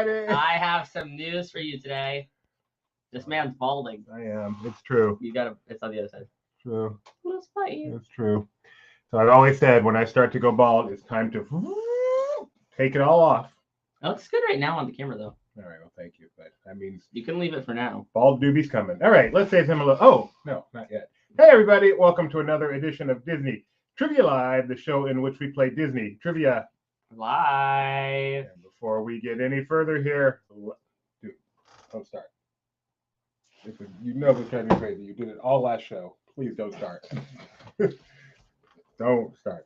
Friday. I have some news for you today. This man's balding. I am. It's true. It's on the other side. True. Let's fight you. It's true. So I've always said when I start to go bald, it's time to take it all off. It looks good right now on the camera, though. All right, well, thank you. But that means you can leave it for now. Bald doobie's coming. All right, let's say some hello. Oh, no, not yet. Hey, everybody. Welcome to another edition of Disney Trivia Live, the show in which we play Disney Trivia Live. And before we get any further here, dude, don't start. You know this drives me crazy. You did it all last show. Please don't start. Don't start.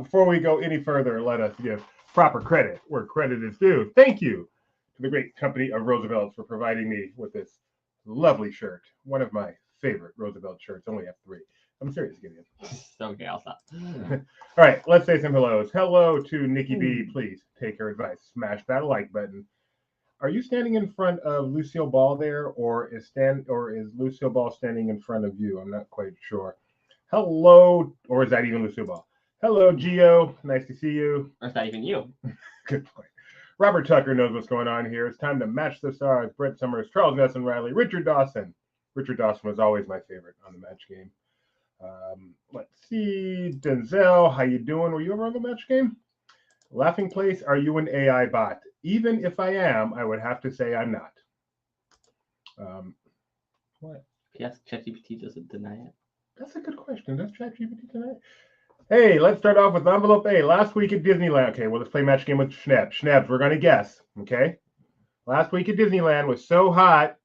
Before we go any further, let us give proper credit where credit is due. Thank you to the great company of Roosevelt's for providing me with this lovely shirt. One of my favorite Roosevelt shirts. Only have 3. I'm serious, Gideon. Okay, I'll stop. All right, let's say some hellos. Hello to Nikki B. Please take her advice. Smash that like button. Are you standing in front of Lucille Ball there, or is Lucille Ball standing in front of you? I'm not quite sure. Hello, or is that even Lucille Ball? Hello, Gio. Nice to see you. Or is that even you? Good point. Robert Tucker knows what's going on here. It's time to match the stars. Brett Summers, Charles Nesson Riley, Richard Dawson. Richard Dawson was always my favorite on the match game. Let's see. Denzel, how you doing? Were you ever on the match game? Laughing Place, are you an AI bot? Even if I am, I would have to say I'm not. What? Yes, ChatGPT doesn't deny it. That's a good question. Does ChatGPT deny it? Hey, let's start off with envelope A. Last week at Disneyland. Okay, well, let's play match game with Schnebs. Schnebs, we're going to guess, okay? Last week at Disneyland was so hot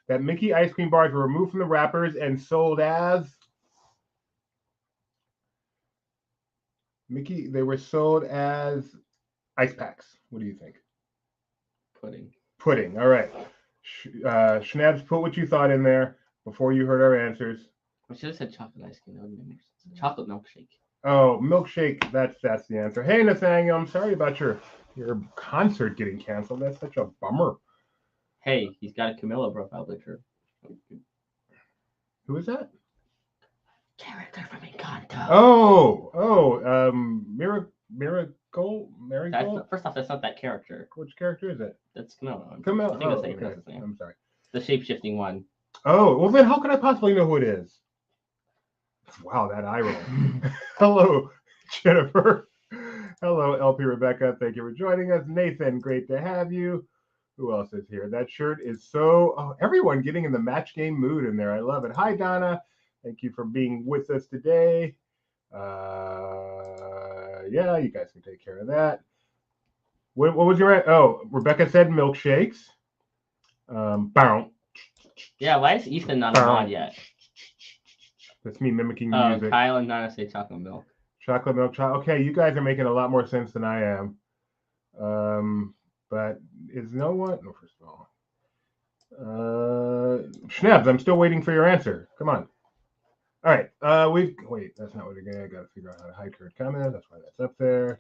that Mickey ice cream bars were removed from the wrappers and sold as... Mickey, they were sold as ice packs. What do you think? Pudding. All right. Schnebs, put what you thought in there before you heard our answers. I should have said chocolate ice cream. That would have been more sense. Chocolate milkshake. Oh, milkshake. That's the answer. Hey, Nathaniel, I'm sorry about your concert getting canceled. That's such a bummer. Hey, he's got a Camilla profile picture. Who is that? Character from Encanto. Marigold? First off, that's not that character. Which character is it? That's Camilla. Camilla. I think that's the name. I'm sorry. The shape-shifting one. Oh, well then how can I possibly know who it is? Wow, that eye roll. Hello, Jennifer. Hello, LP Rebecca. Thank you for joining us. Nathan, great to have you. Who else is here? That shirt is so... everyone getting in the match game mood in there. I love it. Hi, Donna. Thank you for being with us today. Yeah, you guys can take care of that. What was your... Oh, Rebecca said milkshakes. Bow. Yeah, why is Ethan not on yet? That's me mimicking the music. Kyle and Nana say chocolate milk. Chocolate milk. Okay, you guys are making a lot more sense than I am. But is no one... No, first of all. Schnebs, I'm still waiting for your answer. Come on. All right. Wait, that's not what again. I got to figure out how to hide current comment. That's why that's up there.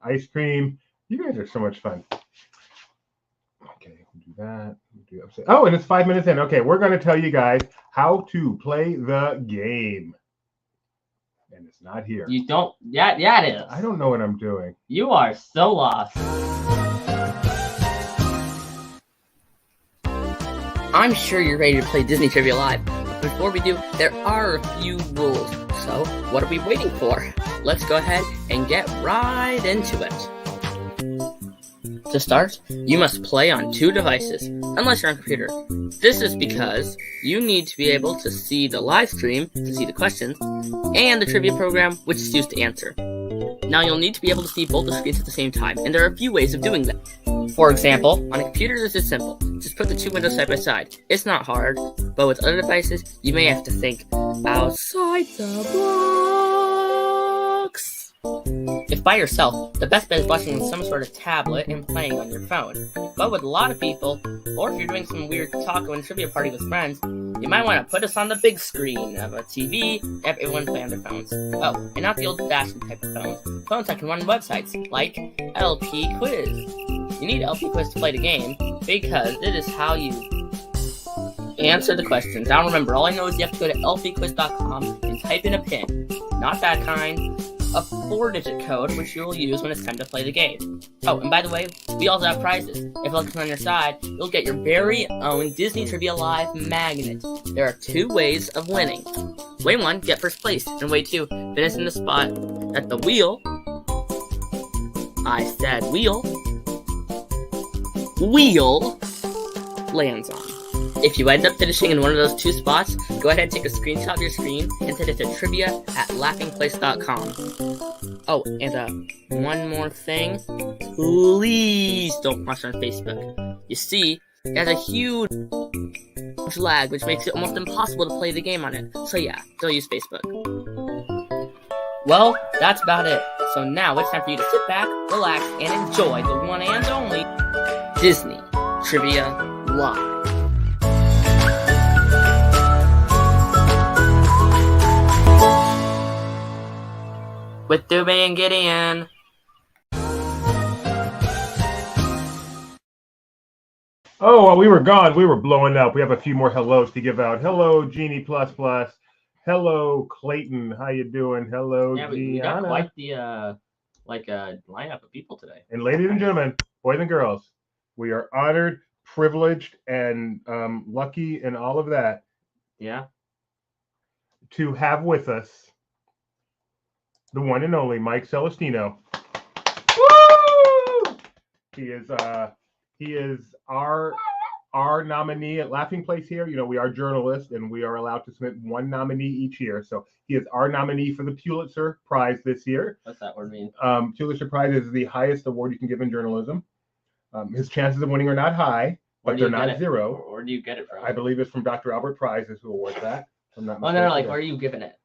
Ice cream. You guys are so much fun. Okay, we'll do that. Oh, and it's 5 minutes in. Okay, we're going to tell you guys how to play the game. And it's not here. You don't... Yeah, it is. I don't know what I'm doing. You are so lost. I'm sure you're ready to play Disney Trivia Live. But before we do, there are a few rules. So, what are we waiting for? Let's go ahead and get right into it. To start, you must play on 2 devices, unless you're on a computer. This is because you need to be able to see the live stream to see the questions, and the trivia program, which is used to answer. Now you'll need to be able to see both the screens at the same time, and there are a few ways of doing that. For example, on a computer this is simple. Just put the 2 windows side by side. It's not hard, but with other devices, you may have to think outside the box. If by yourself, the best bet is watching on some sort of tablet and playing on your phone. But with a lot of people, or if you're doing some weird taco and trivia party with friends, you might want to put us on the big screen of a TV and have everyone play on their phones. Oh, and not the old-fashioned type of phones. Phones that can run websites, like LP Quiz. You need LP Quiz to play the game, because it is how you answer the questions. Now remember, all I know is you have to go to lpquiz.com and type in a pin. Not that kind. a 4-digit code which you will use when it's time to play the game. Oh, and by the way, we also have prizes. If you look on your side, you'll get your very own Disney Trivia Live magnet. There are 2 ways of winning. Way 1, get first place, and way 2, finish in the spot that the wheel, I said wheel lands on. If you end up finishing in one of those 2 spots, go ahead and take a screenshot of your screen and send it to trivia@laughingplace.com. Oh, and one more thing. Please don't watch on Facebook. You see, it has a huge lag, which makes it almost impossible to play the game on it. So yeah, don't use Facebook. Well, that's about it. So now it's time for you to sit back, relax, and enjoy the one and only Disney Trivia Live. With Dubé and Gideon. Oh, while we were gone, we were blowing up. We have a few more hellos to give out. Hello, Genie Plus Plus. Hello, Clayton. How you doing? Hello, Yeah, we got quite the lineup of people today. And ladies and gentlemen, boys and girls, we are honored, privileged, and lucky and all of that. Yeah. To have with us the one and only Mike Celestino. Woo! He is our nominee at Laughing Place here. You know, we are journalists and we are allowed to submit one nominee each year. So he is our nominee for the Pulitzer Prize this year. What's that word mean? Pulitzer Prize is the highest award you can give in journalism. His chances of winning are not high, but they're not zero. Where do you get it from? I believe it's from Dr. Albert Prize is who awards that. I'm not no, like where are you giving it?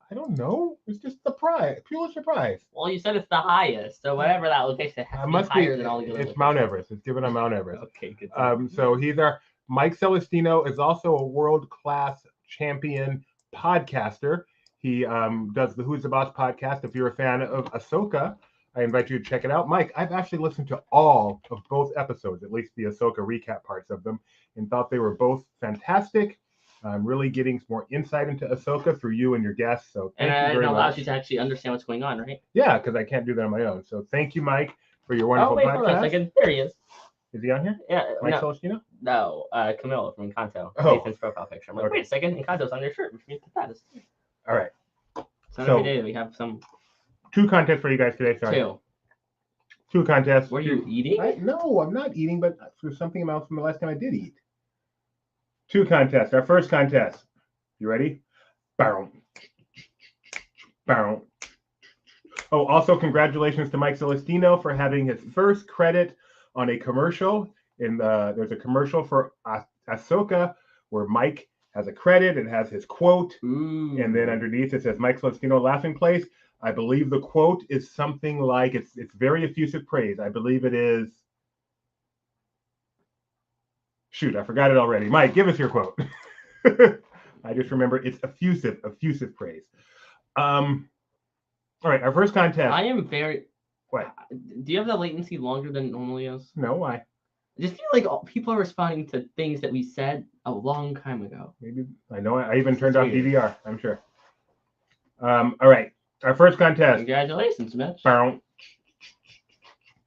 I don't know. It's just the prize, Pulitzer Prize. Well, you said it's the highest, so whatever that location has to be higher than all the other. It's Mount Everest. It's given on Mount Everest. Okay, good. So he's our Mike Celestino is also a world-class champion podcaster. He does the Who's the Boss podcast. If you're a fan of Ahsoka, I invite you to check it out. Mike, I've actually listened to all of both episodes, at least the Ahsoka recap parts of them, and thought they were both fantastic. I'm really getting more insight into Ahsoka through you and your guests. So thank you very much. And it allows you to actually understand what's going on, right? Yeah, because I can't do that on my own. So thank you, Mike, for your wonderful podcast. Hold on a second. There he is. Is he on here? Yeah. Mike Celestino? No, Camille from Encanto. Oh. Nathan's profile picture. I'm like, wait a second, Encanto's on your shirt, which means that is. All right. So every day we have some. 2 contests for you guys today. Sorry. 2 contests. Were you eating? No, I'm not eating, but there's something else from the last time I did eat. 2 contests. Our first contest. You ready? Bow. Bow. Oh, also congratulations to Mike Celestino for having his first credit on a commercial. There's a commercial for Ahsoka where Mike has a credit. It has his quote. Ooh. And then underneath it says Mike Celestino Laughing Place. I believe the quote is something like, it's very effusive praise. I believe it is. Shoot, I forgot it already. Mike, give us your quote. I just remember it's effusive praise. All right, our first contest. I am very. What? Do you have the latency longer than it normally is? No, why? I just feel like people are responding to things that we said a long time ago. Maybe I know. I even turned off DVR. I'm sure. All right, our first contest. Congratulations, Mitch.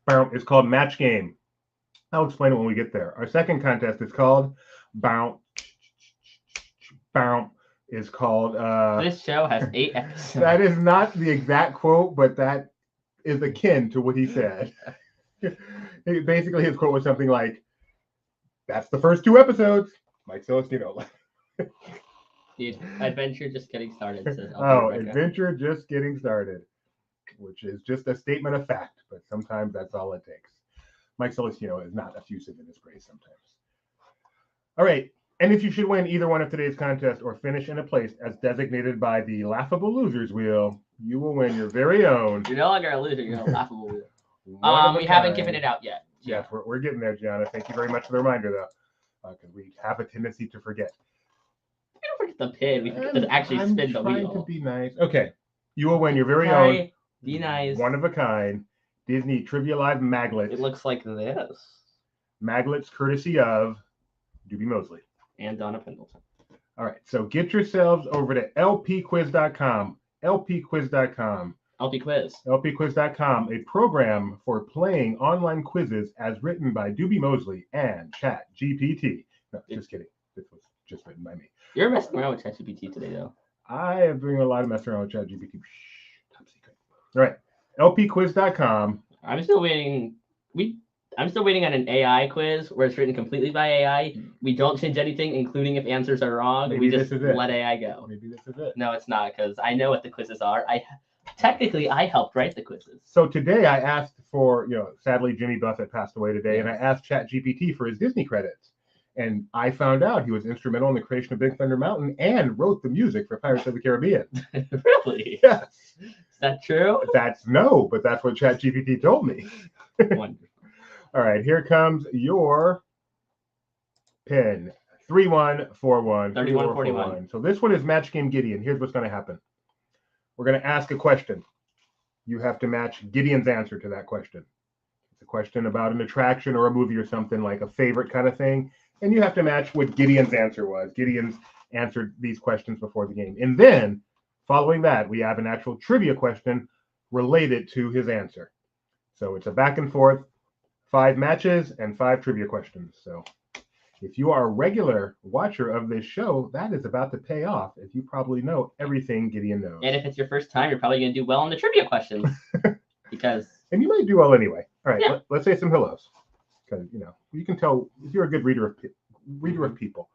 It's called Match Game. I'll explain it when we get there. Our second contest is called Bounce. Is called. This show has 8 episodes. That is not the exact quote, but that is akin to what he said. Basically, his quote was something like, "That's the first 2 episodes." Mike Celestino. Dude, adventure just getting started. Says Adventure just getting started, which is just a statement of fact, but sometimes that's all it takes. Mike Celestino is not effusive in his praise sometimes. All right. And if you should win either one of today's contests or finish in a place as designated by the Laughable Losers Wheel, you will win your very own. You're no longer a loser, you're a Laughable Wheel. We haven't given it out yet. Yes, we're getting there, Gianna. Thank you very much for the reminder, though, because we have a tendency to forget. We don't forget the pin. We forget to actually spin the wheel. I'm trying to be nice. Okay. You will win your very own. Be nice. One of a kind Disney Trivia Live Maglets. It looks like this. Maglets courtesy of Doobie Mosley. And Donna Pendleton. All right, so get yourselves over to lpquiz.com, lpquiz.com. LP quiz. lpquiz.com, a program for playing online quizzes as written by Doobie Mosley and ChatGPT. No, just kidding. This was just written by me. You're messing around with ChatGPT today, though. I am doing a lot of messing around with ChatGPT. Shh, top secret. All right, lpquiz.com. I'm still waiting. I'm still waiting on an AI quiz where it's written completely by AI. We don't change anything, including if answers are wrong. Maybe we just this is it. let AI go. Maybe this is it. No, it's not, because I know what the quizzes are. Technically I helped write the quizzes. So today I asked for, sadly Jimmy Buffett passed away today, and I asked ChatGPT for his Disney credits. And I found out he was instrumental in the creation of Big Thunder Mountain and wrote the music for Pirates of the Caribbean. Really? Yes. Is that true? But that's what ChatGPT told me. Wonderful. All right, here comes your pin. 3141. 3141. So this one is Match Game Gideon. Here's what's going to happen. We're going to ask a question. You have to match Gideon's answer to that question. It's a question about an attraction or a movie or something, like a favorite kind of thing. And you have to match what Gideon's answer was. Gideon's answered these questions before the game. And then, following that, we have an actual trivia question related to his answer. So it's a back and forth, 5 matches and 5 trivia questions. So if you are a regular watcher of this show, that is about to pay off, if you probably know everything Gideon knows. And if it's your first time, you're probably going to do well on the trivia questions. And you might do well anyway. All right, Yeah. let's say some hellos. Because, you can tell if you're a good reader of people.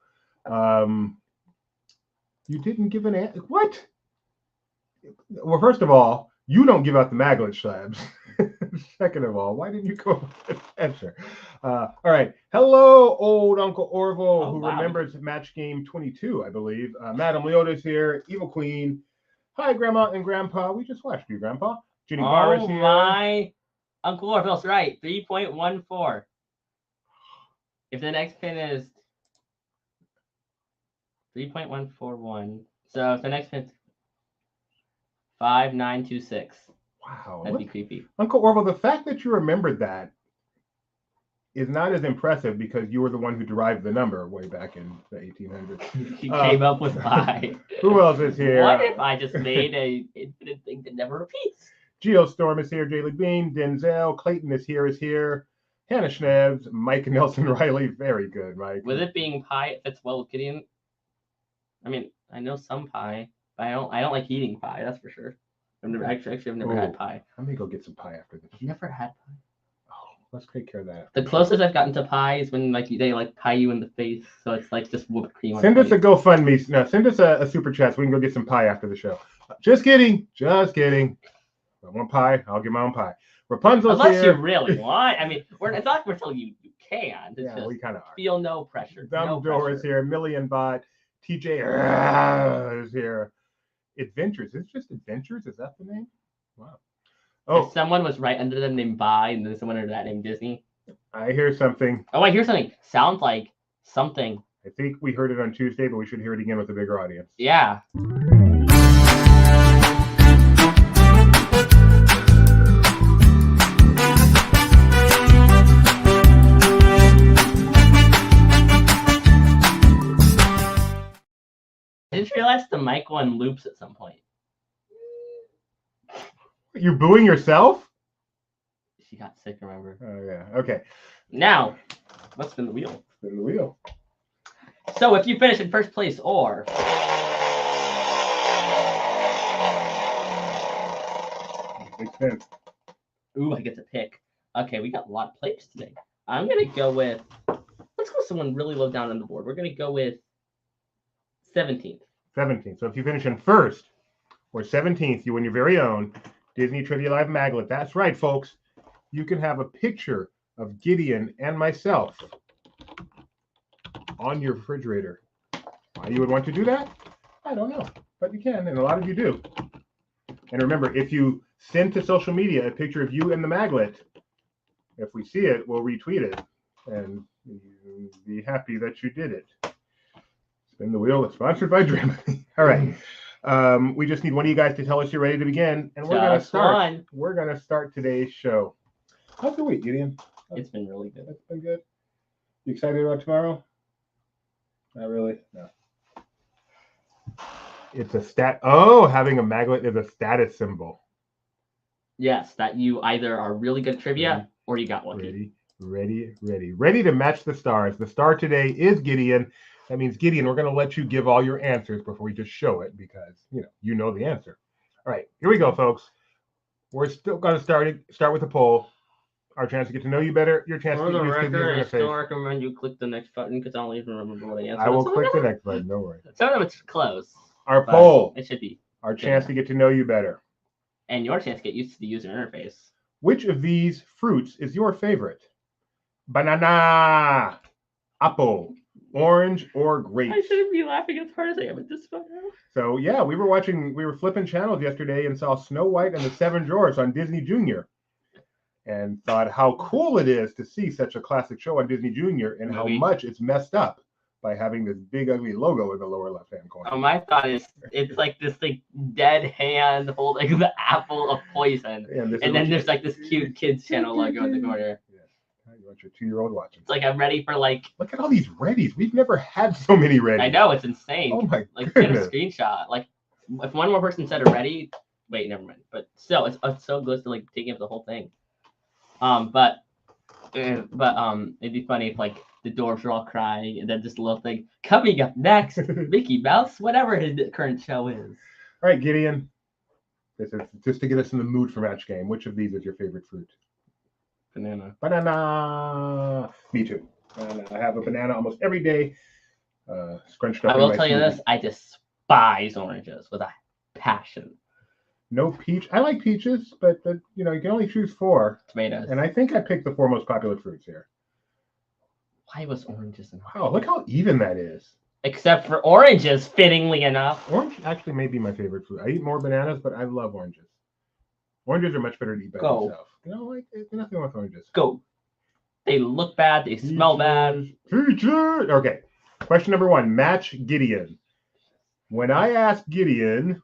You didn't give an answer. What? Well, first of all, you don't give out the maglet slabs. Second of all, why didn't you go with an answer? All right. Hello, old Uncle Orville, who remembers match game 22, I believe. Madam Leota's here. Evil Queen. Hi, Grandma and Grandpa. We just watched you, Grandpa. Ginny Barr is here. My Uncle Orville's right. 3.14. If the next pin is 3.141, so if the next pin's 5926. Wow. That'd be creepy. Uncle Orville, the fact that you remembered that is not as impressive because you were the one who derived the number way back in the 1800s. You came up with pi. Who else is here? What if I just made a infinite thing that never repeats? Geostorm is here. Jaylee Bean. Denzel. Clayton is here. Hannah Schnebs. Mike Nelson Riley. Very good, Mike. With it being pi, it fits well with Gideon. I mean, I know some pie, but I don't like eating pie, that's for sure. I've never had pie. I'm gonna go get some pie after this. You never had pie? Oh, let's take care of that. The closest I've gotten to pie is when they pie you in the face, so it's like just whipped cream. Send us a GoFundMe. No, send us a super chat so we can go get some pie after the show. Just kidding. I want pie. I'll get my own pie. Rapunzel's Unless here. you really want. I mean, it's not we're telling you can. It's just we kind of are. Feel no pressure. Dumbledore is here. Million Bot. TJ is here. Adventures. It's just Adventures. Is that the name? Wow. Oh, if someone was right under them named Bye, and then someone under that named Disney. I hear something. Oh, I hear something. Sounds like something. I think we heard it on Tuesday, but we should hear it again with a bigger audience. Yeah. I just realized the mic one loops at some point. You're booing yourself? She got sick, remember? Oh, yeah. Okay. Now, let's spin the wheel. Spin the wheel. So if you finish in first place or... Makes sense. Ooh, I get to pick. Okay, we got a lot of players today. I'm going to go with... Let's go with someone really low down on the board. We're going to go with 17th. 17th. So if you finish in first or 17th, you win your very own Disney Trivia Live Maglet. That's right, folks. You can have a picture of Gideon and myself on your refrigerator. Why you would want to do that? I don't know, but you can, and a lot of you do. And remember, if you send to social media a picture of you and the Maglet, if we see it, we'll retweet it, and you'll be happy that you did it. Spin the wheel. It's sponsored by Dramamine. All right. We just need one of you guys to tell us you're ready to begin, and we're gonna start. We're gonna start today's show. How's your week, Gideon? It's been really good. It's been good. You excited about tomorrow? Not really. No. It's a stat. Oh, having a magnet is a status symbol. Yes, that you either are really good at trivia or you got lucky. Ready to match the stars. The star today is Gideon. That means, Gideon, we're going to let you give all your answers before we just show it because, you know the answer. All right, here we go, folks. We're still going to start with a poll. Our chance to get to know you better. Your chance to get used to the I still interface. recommend you click the next button because I don't even remember what I answered. I will click the next button. Don't worry. Some of them it's close. Our poll. It should be. Our chance to get to know you better. And your chance to get used to the user interface. Which of these fruits is your favorite? Banana, apple, orange, or grape? I shouldn't be laughing as hard as I am at this photo. So yeah, we were flipping channels yesterday and saw Snow White and the Seven Dwarfs on Disney Junior, and thought how cool it is to see such a classic show on Disney Junior and how much it's messed up by having this big ugly logo in the lower left-hand corner. Oh, my thought is it's like this like dead hand holding the apple of poison, and then there's like this cute kids channel logo in the corner. You want your 2-year-old watching. It's like I'm ready for like. Look at all these readies. We've never had so many readies. I know, it's insane. Oh my like goodness. Get a screenshot. Like if one more person said a ready, wait, never mind. But still, it's so close to like taking up the whole thing. But it'd be funny if like the dwarves are all crying and then just a little thing coming up next, Mickey Mouse, whatever his current show is. All right, Gideon. This is just to get us in the mood for match game. Which of these is your favorite fruit? Banana. Banana. Me too. I have a banana almost every day. Scrunched up. I will tell you this: I despise oranges with a passion. No peach. I like peaches, but you can only choose 4. Tomatoes. And I think I picked the 4 most popular fruits here. Why was oranges in? Wow, look how even that is. Except for oranges, fittingly enough. Orange actually may be my favorite fruit. I eat more bananas, but I love oranges. Oranges are much better to eat by themselves. Nothing wrong with oranges. Go. They look bad. They smell bad. Peaches. Okay. Question number 1. Match Gideon. When I asked Gideon,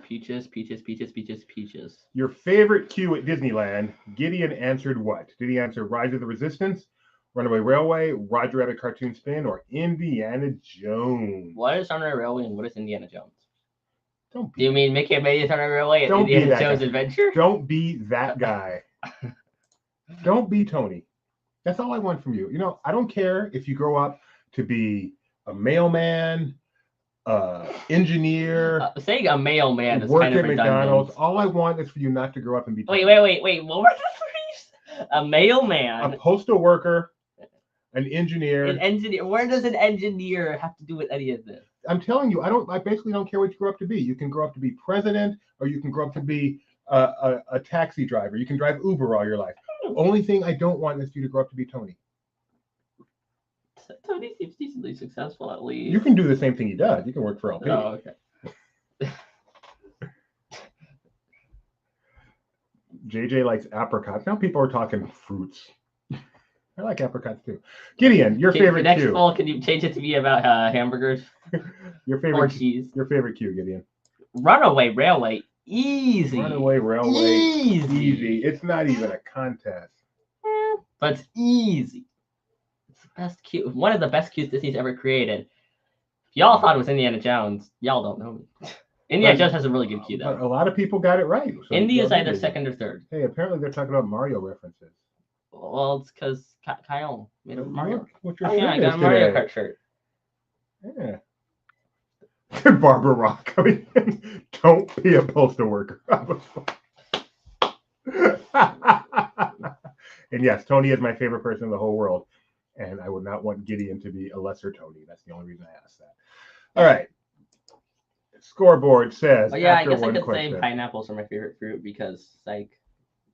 peaches, your favorite queue at Disneyland, Gideon answered what? Did he answer Rise of the Resistance, Runaway Railway, Roger Rabbit Cartoon Spin, or Indiana Jones? What is Runaway Railway and what is Indiana Jones? Do you mean Mickey and Minnie's Runaway Railway and Indiana Jones Adventure? Don't be that guy. Don't be Tony. That's all I want from you. I don't care if you grow up to be a mailman, engineer. Saying a mailman is work kind of at redundant. McDonald's. All I want is for you not to grow up and be Tony. Wait. What were the 3? A mailman. A postal worker. An engineer. An engineer. Where does an engineer have to do with any of this? I'm telling you, I basically don't care what you grow up to be. You can grow up to be president, or you can grow up to be a taxi driver. You can drive Uber all your life. The only thing I don't want is for you to grow up to be Tony. Tony seems decently successful, at least. You can do the same thing he does. You can work for LP. Oh, okay. JJ likes apricots. Now people are talking fruits. I like apricots too. Gideon, your favorite next cue. fall, can you change it to be about hamburgers? Your favorite or cheese. Your favorite cue, Gideon. Runaway Railway. Easy. Runaway Railway. Easy. It's not even a contest. But it's easy. It's the best cue. One of the best cues Disney's ever created. If y'all thought it was Indiana Jones, y'all don't know me. Indiana Jones has a really good cue, though. A lot of people got it right. So Indy is either second or third. Hey, apparently they're talking about Mario references. Well, it's because Kyle made a Mario. What's your I got a Mario Kart shirt. Yeah. Barbara Rock. I mean, don't be a postal worker. And yes, Tony is my favorite person in the whole world. And I would not want Gideon to be a lesser Tony. That's the only reason I asked that. All right. Scoreboard says. Oh, yeah, I guess I could say pineapples are my favorite fruit because, like.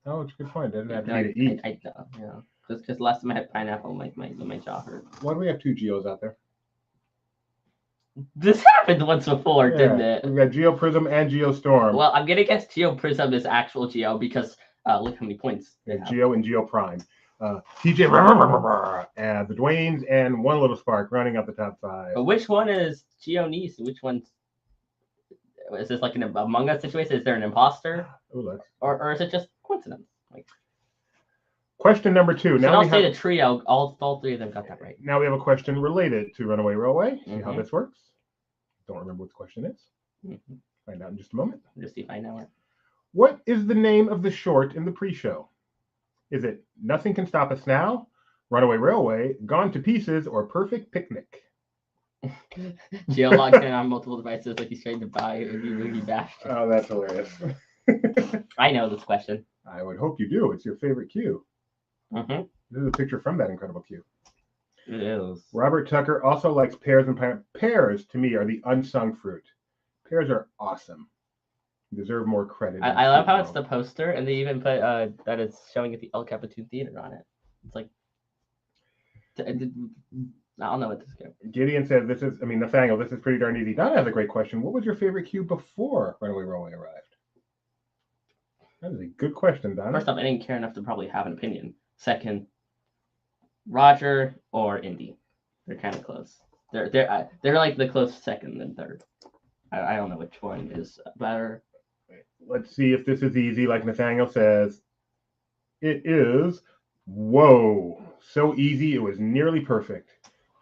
Oh, it's a good point. Doesn't have to be to eat. Yeah. Just because last time I had pineapple, my jaw hurt. Why do we have 2 Geos out there? This happened once before, didn't it? We've got Geo Prism and Geo Storm. Well, I'm gonna guess Geo Prism is actual Geo because look how many points. Geo and Geo Prime. TJ and the Dwaynes and One Little Spark running up the top 5. But which one is Geo Niece? Which one's is this like an Among Us situation? Is there an imposter? Ooh, or is it just coincidence? Like question number 2. Now I'll say the trio. All 3 of them got that right. Now we have a question related to Runaway Railway. See how this works. Don't remember what the question is. Find out in just a moment. Just see if I know it. What is the name of the short in the pre-show? Is it Nothing Can Stop Us Now, Runaway Railway, Gone to Pieces, or Perfect Picnic? Jill logs in on multiple devices like he's trying to buy Oogie Boogie Bash. Oh, that's hilarious. I know this question. I would hope you do. It's your favorite cue. Mm-hmm. This is a picture from that incredible cue. It is. Robert Tucker also likes pears and pineapple. Pears, to me, are the unsung fruit. Pears are awesome. Deserve more credit. I love how it's the poster, and they even put that it's showing at the El Capitan Theater on it. It's like, I don't know what this is. Gideon said, Nathaniel, this is pretty darn easy. Donna has a great question. What was your favorite cue before Runaway Railway arrived? That is a good question, Donna. First off, I didn't care enough to probably have an opinion. Second, Roger or Indy. They're kind of close. They're like the close second and third. I don't know which one is better. Let's see if this is easy, like Nathaniel says. It is. Whoa. So easy, it was nearly perfect.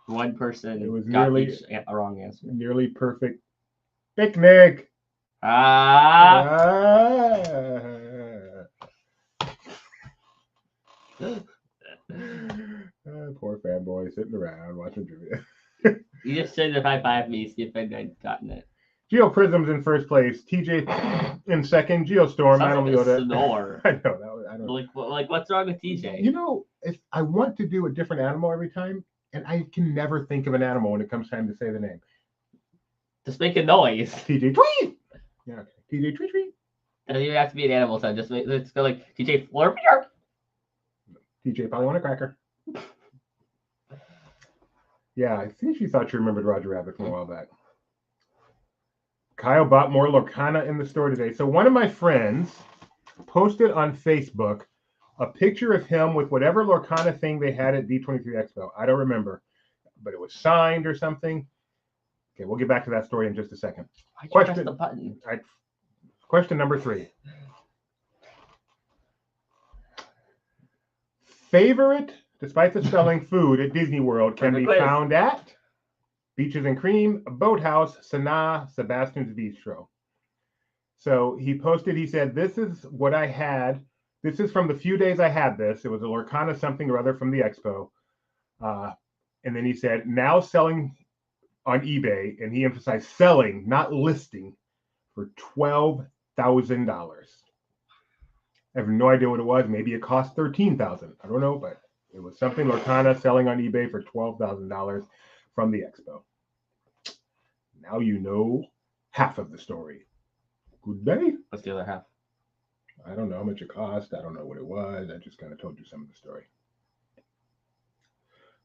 One person It was got nearly a wrong answer. Nearly perfect. Picnic. Poor fanboy sitting around watching trivia. You just should have high-fived me, see if I'd gotten it. Geoprism's in first place. TJ in second. Geostorm. I don't know that. Snore. I know. I don't. Like, what's wrong with TJ? You know, if I want to do a different animal every time, and I can never think of an animal when it comes time to say the name. Just make a noise. TJ tweet. Yeah. Okay. TJ tweet tweet. Doesn't even have to be an animal sound. Let's go like TJ Flurp. TJ probably want a cracker. Yeah, I think she thought she remembered Roger Rabbit from a while back. Kyle bought more Lorcana in the store today. So one of my friends posted on Facebook a picture of him with whatever Lorcana thing they had at D23 Expo. I don't remember, but it was signed or something. Okay, we'll get back to that story in just a second. Why'd you press the button? Question number 3. Favorite, despite the spelling, food at Disney World can be found at Beaches and Cream, Boathouse, Sanaa, Sebastian's Bistro. So he posted, he said, this is what I had. This is from the few days I had this. It was a Lorcana something or other from the expo. And then he said, now selling on eBay, and he emphasized selling, not listing, for $12,000. I have no idea what it was. Maybe it cost $13,000. I don't know, but it was something Lorcana selling on eBay for $12,000 from the expo. Now you know half of the story. Good day. What's the other half? I don't know how much it cost. I don't know what it was. I just kind of told you some of the story.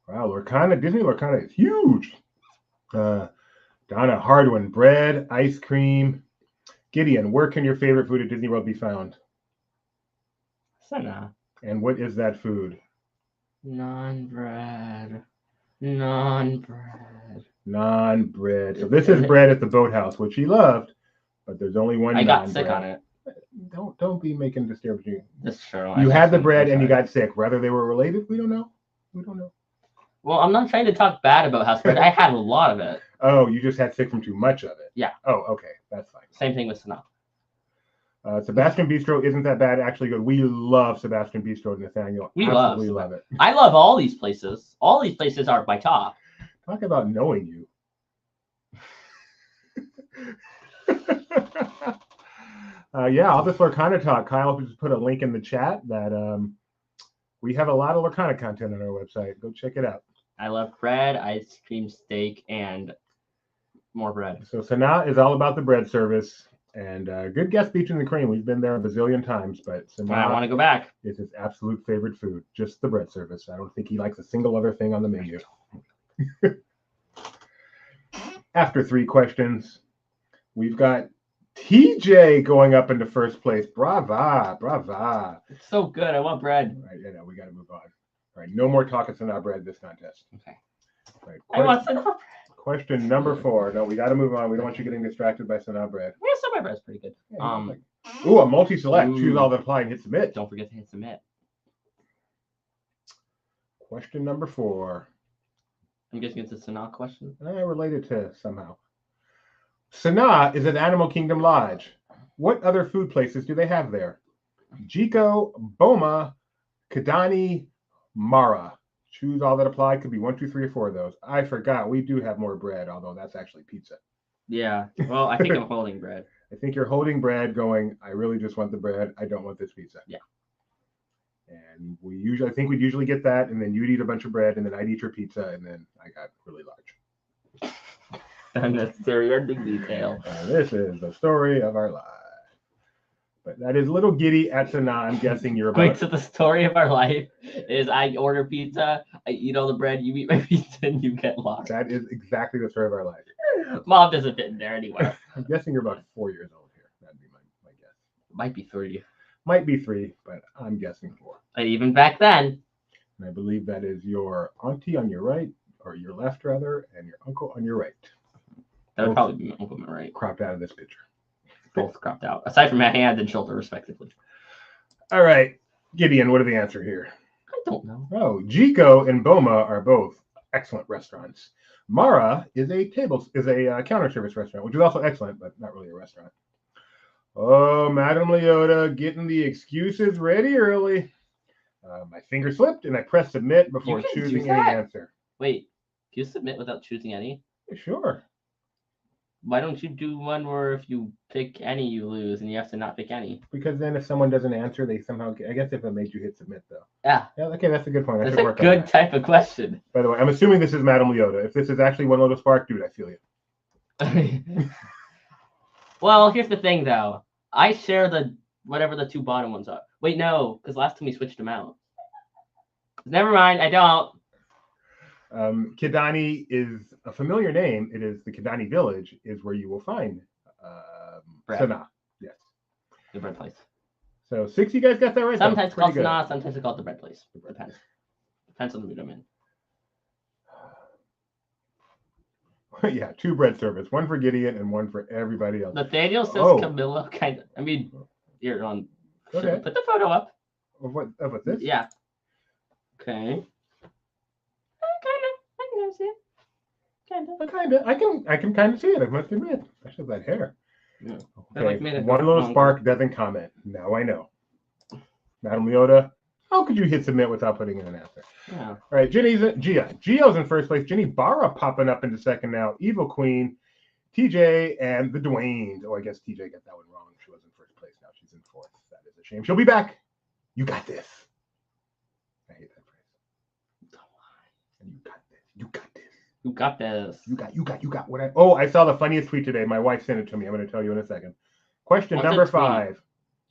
Wow, Lorcana, Disney Lorcana is huge. Donna, hard one. Bread, ice cream. Gideon, where can your favorite food at Disney World be found? Sanaa. And what is that food? Non-bread. Non-bread. So this is bread at the Boathouse, which he loved, but there's only one. I got sick on it. Don't be making disturbing. That's true. You had the bread and you got sick. Whether they were related, we don't know. Well, I'm not trying to talk bad about house bread. I had a lot of it. Oh, you just had sick from too much of it. Yeah. Oh, okay. That's fine. Same thing with Sanaa. Sebastian Bistro isn't that bad. Actually good. We love Sebastian Bistro, Nathaniel. We absolutely love it. I love all these places. All these places are my top. Talk about knowing you. Yeah, all this Lorcana talk. Kyle just put a link in the chat that we have a lot of Lorcana content on our website. Go check it out. I love bread, ice cream, steak, and more bread. So Sanaa is all about the bread service. And good guest, Beach and the Cream. We've been there a bazillion times, but Sanaa, I want to go back. Is his absolute favorite food. Just the bread service. I don't think he likes a single other thing on the menu. After 3 questions, we've got TJ going up into first place. Brava. It's so good. I want bread. Right, yeah, no, we got to move on. All right, no more talking Sanaa bread this contest. Okay. All right, I want Sanaa bread. Question number 4. No, we got to move on. We don't want you getting distracted by Sanaa bread. Yeah, Sanaa bread's pretty good. Yeah, a multi-select. Choose all that apply and hit submit. Don't forget to hit submit. Question number 4. I'm guessing it's a Sanaa question. Related to somehow. Sanaa is at Animal Kingdom Lodge. What other food places do they have there? Jiko, Boma, Kidani, Mara. Choose all that apply. Could be 1, 2, 3, or 4 of those. I forgot. We do have more bread, although that's actually pizza. Yeah. Well, I think I'm holding bread. I think you're holding bread going, I really just want the bread. I don't want this pizza. Yeah. And I think we'd usually get that, and then you'd eat a bunch of bread, and then I'd eat your pizza, and then I got really large. Unnecessary ending detail. And this is the story of our lives. But that is little Giddy at Sanaa. I'm guessing you're about. Wait, so the story of our life is I order pizza, I eat all the bread, you eat my pizza, and you get lost. That is exactly the story of our life. Mom doesn't fit in there anywhere. I'm guessing you're about 4 years old here. That'd be my guess. Might be 3. Might be 3, but I'm guessing 4. Even back then. And I believe that is your auntie on your right, or your left rather, and your uncle on your right. That would probably be my uncle, right? Cropped out of this picture. Both cropped out, aside from my hand and shoulder, respectively. All right, Gideon, what are the answer here? I don't know. Oh, Jiko and Boma are both excellent restaurants. Mara is a counter service restaurant, which is also excellent, but not really a restaurant. Oh, Madam Leota, getting the excuses ready early. My finger slipped, and I pressed submit before choosing any answer. Wait, can you submit without choosing any? Sure. Why don't you do one where if you pick any, you lose, and you have to not pick any? Because then if someone doesn't answer, they somehow I guess if it made you hit submit, though. Yeah. Yeah, okay, that's a good point. That's a good type of question. By the way, I'm assuming this is Madam Leota. If this is actually One Little Spark, dude, I feel you. Well, here's the thing, though. I share whatever the 2 bottom ones are. Wait, no, because last time we switched them out. Never mind, I don't. Kidani is a familiar name. It is the Kidani village is where you will find Sanaa. Yes. The bread place. So 6, you guys got that right? Sometimes called Sanaa, sometimes it's called the bread place. Depends. Depends on the mood I'm in. Yeah, 2 bread service. 1 for Gideon and 1 for everybody else. Nathaniel says Camilla kind of. I mean, you're on. Okay. Put the photo up. Of what this? Yeah. Okay. I can kind of see it. I must admit, especially that hair. Yeah. Okay. One Little Spark doesn't comment. Now I know. Madam Leota, how could you hit submit without putting in an answer? Yeah. All right, Gio's in first place. Jenny Barra popping up into second now. Evil Queen, TJ, and the Dwayne. Oh, I guess TJ got that one wrong. She was in first place. Now she's in 4th. That is a shame. She'll be back. You got this. I hate that phrase. Don't lie. And you got this. You got this. You got this. You got what I saw the funniest tweet today. My wife sent it to me. I'm going to tell you in a second. Question number 5.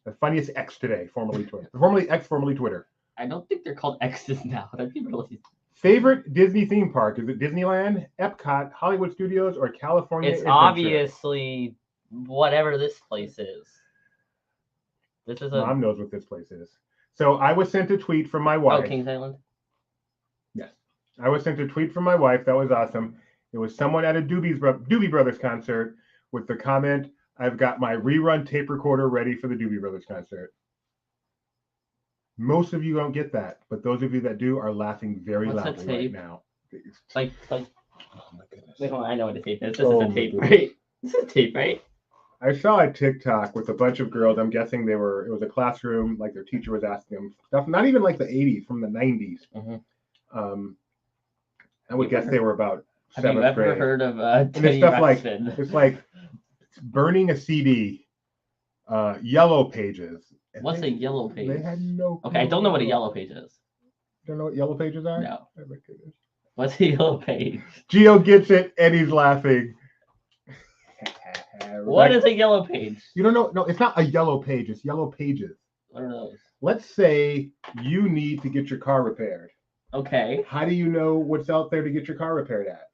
The funniest X today, formerly Twitter. Formerly X, formerly Twitter. I don't think they're called X's now. That'd be really... Favorite Disney theme park? Is it Disneyland, Epcot, Hollywood Studios, or California It's Adventure? obviously whatever this place is. This is Mom knows what this place is. So I was sent a tweet from my wife. Oh, Kings Island? Yes. I was sent a tweet from my wife. That was awesome. It was someone at a Doobie Brothers concert with the comment, I've got my rerun tape recorder ready for the Doobie Brothers concert. Most of you don't get that, but those of you that do are laughing very loudly right now. Like, oh my goodness. Wait, hold on, I know what a tape is. This is a tape, right? This is a tape, right? I saw a TikTok with a bunch of girls. I'm guessing it was a classroom, like their teacher was asking them stuff, not even like the 80s, from the 90s. Mm-hmm. I would guess they were about 7th grade. Have you ever heard of Teddy Ruxpin? It's like burning a CD, Yellow Pages. What's a Yellow Page? They had no clue. Okay, I don't know what a Yellow Page is. Don't know what Yellow Pages are? No. What's a Yellow Page? Gio gets it and he's laughing. What is a Yellow Page? You don't know? No, it's not a Yellow Page. It's Yellow Pages. What are those? Let's say you need to get your car repaired. Okay. How do you know what's out there to get your car repaired at?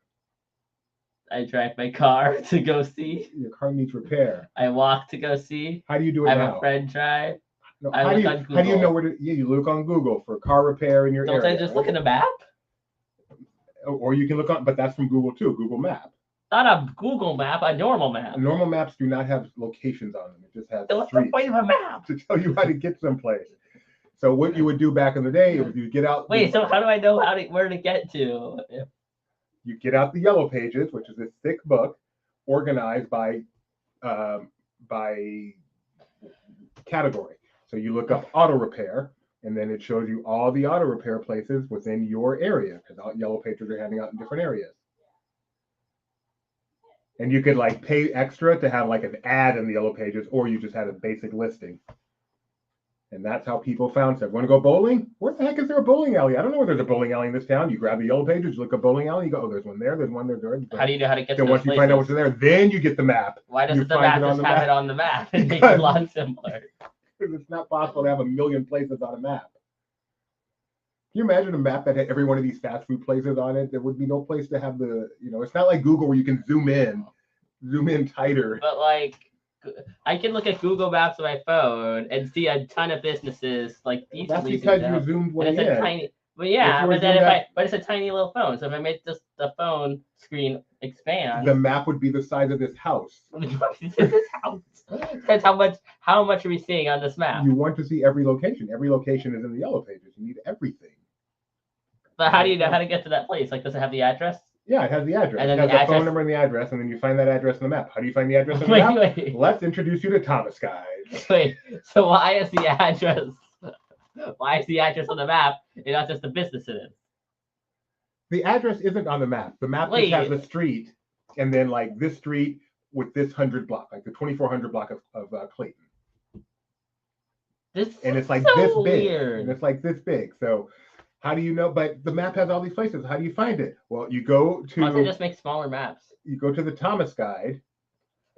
I drive my car to go see. Your car needs repair. I walk to go see. How do you do it I now? have a friend drive. No, I look on Google. How do you know where to? Yeah, you look on Google for car repair in your area. Don't I just look in a map? Or you can look on, but that's from Google too. Google Map. Not a Google map, a normal map. Normal maps do not have locations on them. It just has What's the point of a map? to tell you how to get someplace. So what you would do back in the day is you get out. Wait, so how do I know where to get to? You get out the Yellow Pages, which is this thick book. organized by category. So you look up auto repair, and then it shows you all the auto repair places within your area, because Yellow Pages are handing out in different areas. And you could like pay extra to have like an ad in the Yellow Pages, or you just had a basic listing. And that's how people found stuff. Want to go bowling? Where the heck is there a bowling alley? I don't know where there's a bowling alley in this town. You grab the Yellow Pages, you look up bowling alley, you go, oh, there's one there, there's one there. How do you know how to get to Then those once you places? find out what's there, then you get the map. Why doesn't the find map it on just the have map. it on the map and make it a lot simpler? Because it's not possible to have a million places on a map. Can you imagine a map that had every one of these fast food places on it? There would be no place to have the, it's not like Google where you can zoom in tighter. But like, I can look at Google Maps on my phone and see a ton of businesses like these. That's because you zoomed way and it's in. a tiny, but yeah, but then but it's a tiny little phone. So if I make just the phone screen expand, the map would be the size of this house. This house. That's how much are we seeing on this map? You want to see every location. Every location is in the Yellow Pages. You need everything. But how do you know how to get to that place? Like, does it have the address? Yeah, it has the address. And then it has the the phone address... number and the address, and then you find that address in the map. How do you find the address in the map? Wait. Let's introduce you to Thomas Guide. Wait, so why is the address? Why is the address on the map and not just the business it is? The address isn't on the map. The map just has the street, and then like this street with this 100 block, like the 2400 block of Clayton. And it's like so this big. Weird. And it's like this big. So how do you know? But the map has all these places. How do you find it? Well, you go to. Why don't they just make smaller maps? You go to the Thomas Guide,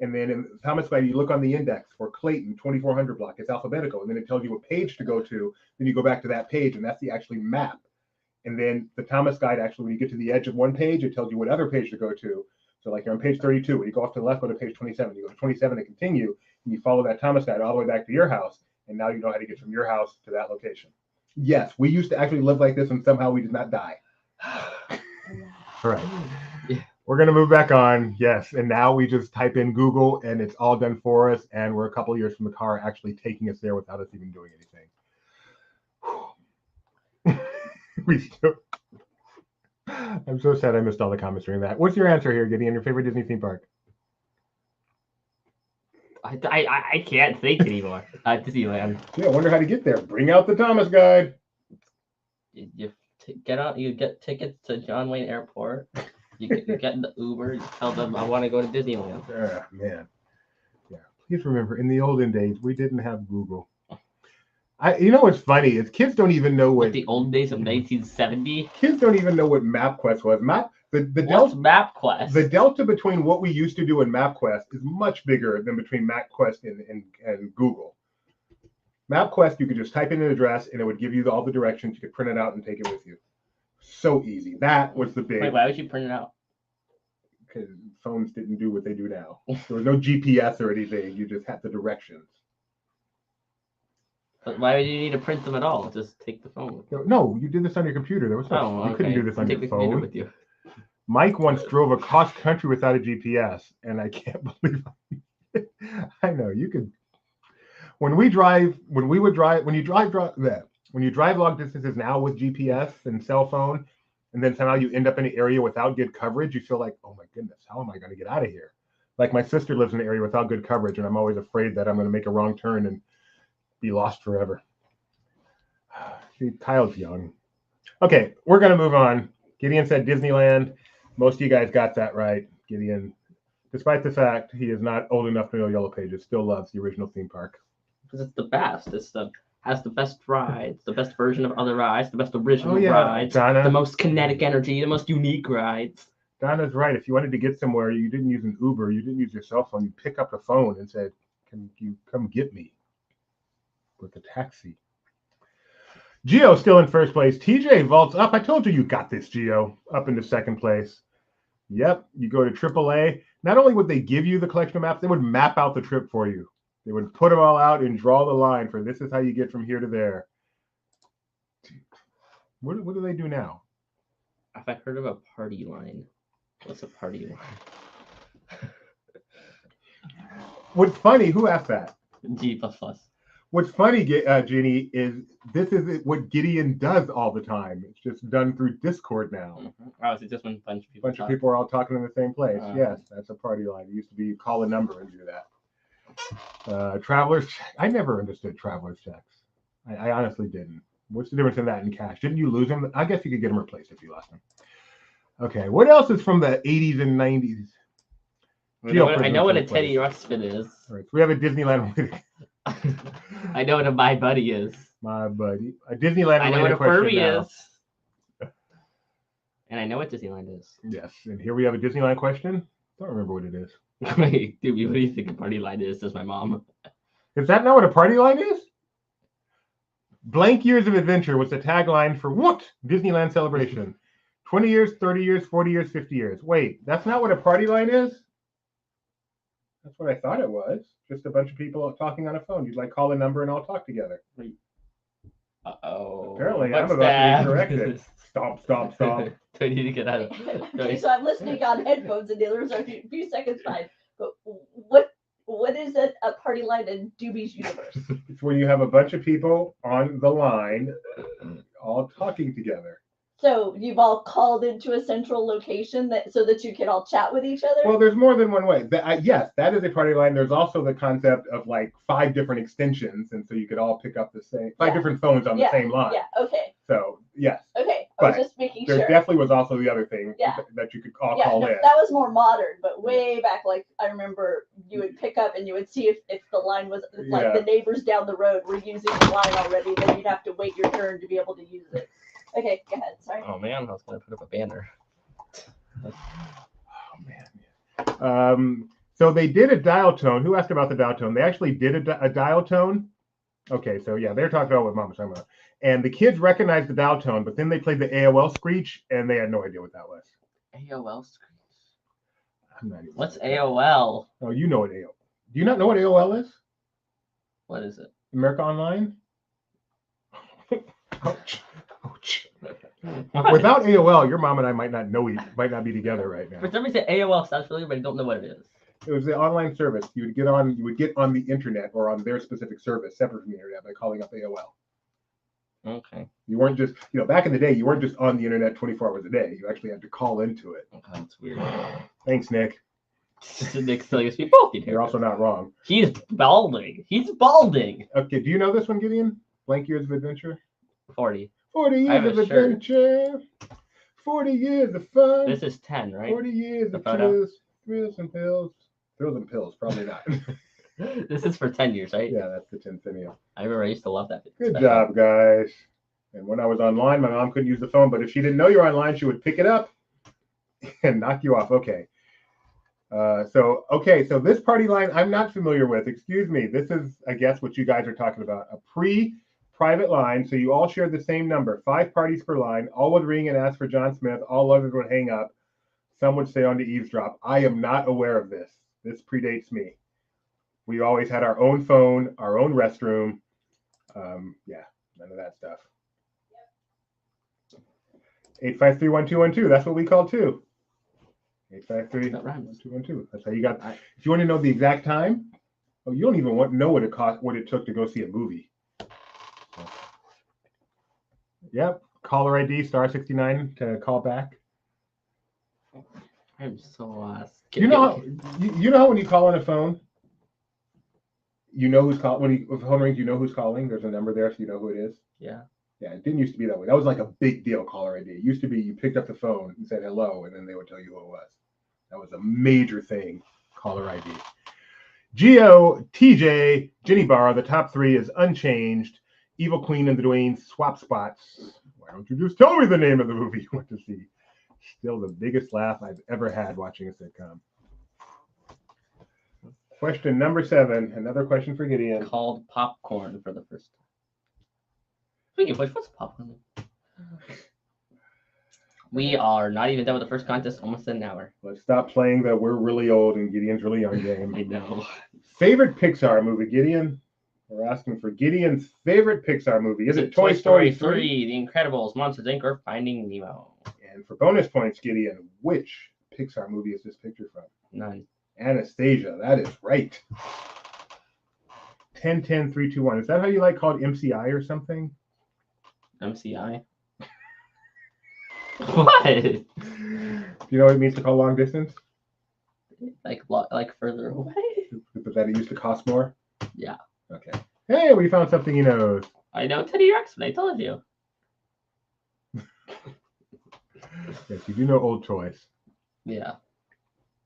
and then in the Thomas Guide, you look on the index for Clayton 2400 block. It's alphabetical, and then it tells you what page to go to. Then you go back to that page, and that's the actually map. And then the Thomas Guide, actually, when you get to the edge of one page, it tells you what other page to go to. So like you're on page 32, when you go off to the left, go to page 27. You go to 27 and continue, and you follow that Thomas Guide all the way back to your house. And now you know how to get from your house to that location. Yes, we used to actually live like this, and somehow we did not die. All right. Yeah. We're going to move back on. Yes. And now we just type in Google, and it's all done for us. And we're a couple of years from the car actually taking us there without us even doing anything. I'm so sad I missed all the comments during that. What's your answer here, Gideon? Your favorite Disney theme park? I can't think anymore. Disneyland. Yeah, I wonder how to get there. Bring out the Thomas Guide. You get tickets to John Wayne Airport. You get in the Uber. You tell them I want to go to Disneyland. Man. Yeah. Please remember, in the olden days, we didn't have Google. What's funny is kids don't even know what the old days of 1970. Kids don't even know what MapQuest was. MapQuest? The delta between what we used to do in MapQuest is much bigger than between MapQuest and Google. MapQuest, you could just type in an address and it would give you all the directions. You could print it out and take it with you. So easy. That was the big. Wait, why would you print it out? Because phones didn't do what they do now. There was no GPS or anything. You just had the directions. But why would you need to print them at all? Just take the phone with you. No, you did this on your computer. There was no. You couldn't do this on your phone. With you. Mike once drove across country without a GPS, and I can't believe I know you could. When you drive long distances now with GPS and cell phone, and then somehow you end up in an area without good coverage, you feel like, oh my goodness, how am I going to get out of here? Like my sister lives in an area without good coverage, and I'm always afraid that I'm going to make a wrong turn and be lost forever. See, Kyle's young. Okay, we're going to move on. Gideon said Disneyland. Most of you guys got that right. Gideon, despite the fact he is not old enough to know Yellow Pages, still loves the original theme park. Because it's the best. Has the best rides, the best version of other rides, the best original rides, Donna, the most kinetic energy, the most unique rides. Donna's right. If you wanted to get somewhere, you didn't use an Uber, you didn't use your cell phone, you pick up the phone and said, can you come get me with a taxi? Geo still in first place. TJ vaults up. I told you got this, Geo. Up into second place. Yep. You go to AAA. Not only would they give you the collection of maps, they would map out the trip for you. They would put them all out and draw the line for this is how you get from here to there. What do they do now? Have I heard of a party line? What's a party line? What's funny, who asked that? G++. What's funny, Ginny, is this is what Gideon does all the time. It's just done through Discord now. Mm-hmm. Oh, is it just when a bunch of people? Bunch of people are all talking in the same place. Uh-huh. Yes, that's a party line. It used to be you call a number and do that. Travelers check. I never understood travelers checks. I honestly didn't. What's the difference in that and cash? Didn't you lose them? I guess you could get them replaced if you lost them. Okay, what else is from the 80s and 90s? I know what a Teddy Ruxpin is. All right, so we have a Disneyland. I know what a My Buddy is. My buddy. A Disneyland. I know what a question Furby now. is. And I know what Disneyland is. Yes, and here we have a Disneyland question. Don't remember what it is. Wait, dude, what do you think a party line is? Says my mom. Is that not what a party line is? Blank years of adventure was the tagline for what Disneyland celebration? 20 years, 30 years, 40 years, 50 years. Wait, that's not what a party line is? That's what I thought it was. Just a bunch of people talking on a phone. You'd like call a number and all talk together. Uh-oh. Apparently, What's I'm about that? to be corrected. Stop. Do I need to get out of Okay, so I'm listening on headphones and there's a few seconds fine. But what is a party line in Doobie's universe? It's when you have a bunch of people on the line all talking together. So you've all called into a central location so that you can all chat with each other? Well, there's more than one way. Yes, that is a party line. There's also the concept of like 5 different extensions, and so you could all pick up the same 5 different phones on the same line. Yeah, okay. So yes. Okay, I But was just making There sure. definitely was also the other thing Yeah. that you could all Yeah, call no, in. that was more modern, but way back, like I remember you would pick up and you would see if the line was like Yeah. the neighbors down the road were using the line already, then you'd have to wait your turn to be able to use it. Okay, go ahead. Sorry. Oh man, I was gonna put up a banner. Oh man. So they did a dial tone. Who asked about the dial tone? They actually did a dial tone. Okay, so yeah, they're talking about what Mom was talking about. And the kids recognized the dial tone, but then they played the AOL screech, and they had no idea what that was. AOL screens. I'm not even. What's AOL? Oh, you know what AOL. Do you not know what AOL is? What is it? America Online? Ouch. Ouch. What? Without AOL, your mom and I might not be together right now. For some reason, AOL sounds familiar, but I don't know what it is. It was the online service. You would get on the internet or on their specific service separate from the internet by calling up AOL. Okay. You weren't just, back in the day, you weren't just on the internet 24 hours a day. You actually had to call into it. Okay, that's weird. Thanks, Nick. Nick's telling us we both need You're haircuts. also not wrong. He's balding. He's balding. Okay, do you know this one, Gideon? Blank Years of Adventure? 40. 40 I have years a of shirt. adventure. 40 years of fun. This is 10, right? 40 years The of photo? thrills and pills. Thrills and pills, probably not. This is for 10 years, right? Yeah, that's the Centennial. I remember I used to love that. Good special. job, guys. And when I was online, my mom couldn't use the phone, but if she didn't know you were online, she would pick it up and knock you off. Okay. So this party line I'm not familiar with. Excuse me. This is, I guess, what you guys are talking about. A private line. So you all share the same number. 5 parties per line. All would ring and ask for John Smith. All others would hang up. Some would stay on to eavesdrop. I am not aware of this. This predates me. We always had our own phone, our own restroom. Yeah, none of that stuff. 853-1212. That's what we call too. 853-1212. That's how you got. If you want to know the exact time, you don't even know what it took to go see a movie. Yep. Caller ID *69 to call back. I'm so lost. You know how when you call on a phone, you know who's calling. When the phone rings, you know who's calling. There's a number there, so you know who it is. Yeah. Yeah, it didn't used to be that way. That was like a big deal, caller ID. It used to be you picked up the phone and said hello, and then they would tell you who it was. That was a major thing, caller ID. Geo, TJ, Ginny Bar, the top 3 is unchanged. Evil Queen and the Dwayne swap spots. Why don't you just tell me the name of the movie you want to see? Still the biggest laugh I've ever had watching a sitcom. Question number 7. Another question for Gideon. Called popcorn for the first time. Speaking of which, what's popcorn? We are not even done with the first contest, almost an hour. Let's stop playing the we're really old and Gideon's really young game. I know. Favorite Pixar movie, Gideon? We're asking for Gideon's favorite Pixar movie. Is it Toy Story 3? The Incredibles, Monsters Inc., or Finding Nemo? And for bonus points, Gideon, which Pixar movie is this picture from? None. Anastasia. That is right. 10-10-3-2-1. Is that how you like called MCI or something? MCI. What? Do you know what it means to call long distance? Like further away. But that it used to cost more? Yeah. Okay. Hey, we found something he knows. I know Teddy Ruxpin. I told you. Yes, you do know Old Choice. Yeah.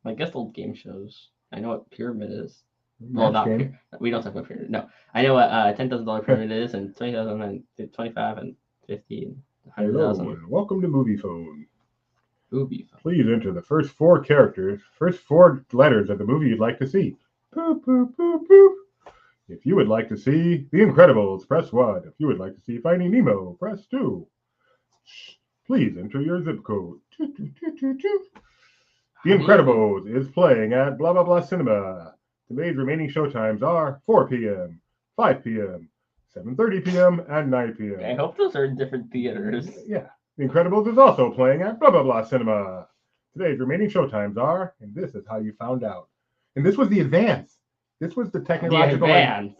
I guess old game shows. I know what pyramid is. Well, Match not game. pyramid. We don't talk about pyramid. No, I know what $10,000 pyramid is, and 20,000, and 25, and 50, and Hello, 100,000. and welcome to Movie Phone. Ooby. Please enter the first four letters of the movie you'd like to see. Boop, boop, boop, boop. If you would like to see The Incredibles, press 1. If you would like to see Finding Nemo, press 2. Please enter your zip code. The Incredibles is playing at blah blah blah cinema. Today's remaining showtimes are 4 p.m., 5 p.m., 7:30 p.m., and 9 p.m. I hope those are in different theaters. Yeah. The Incredibles is also playing at blah blah blah cinema. Today's remaining showtimes are, and this is how you found out. And this was the advance. This was the technological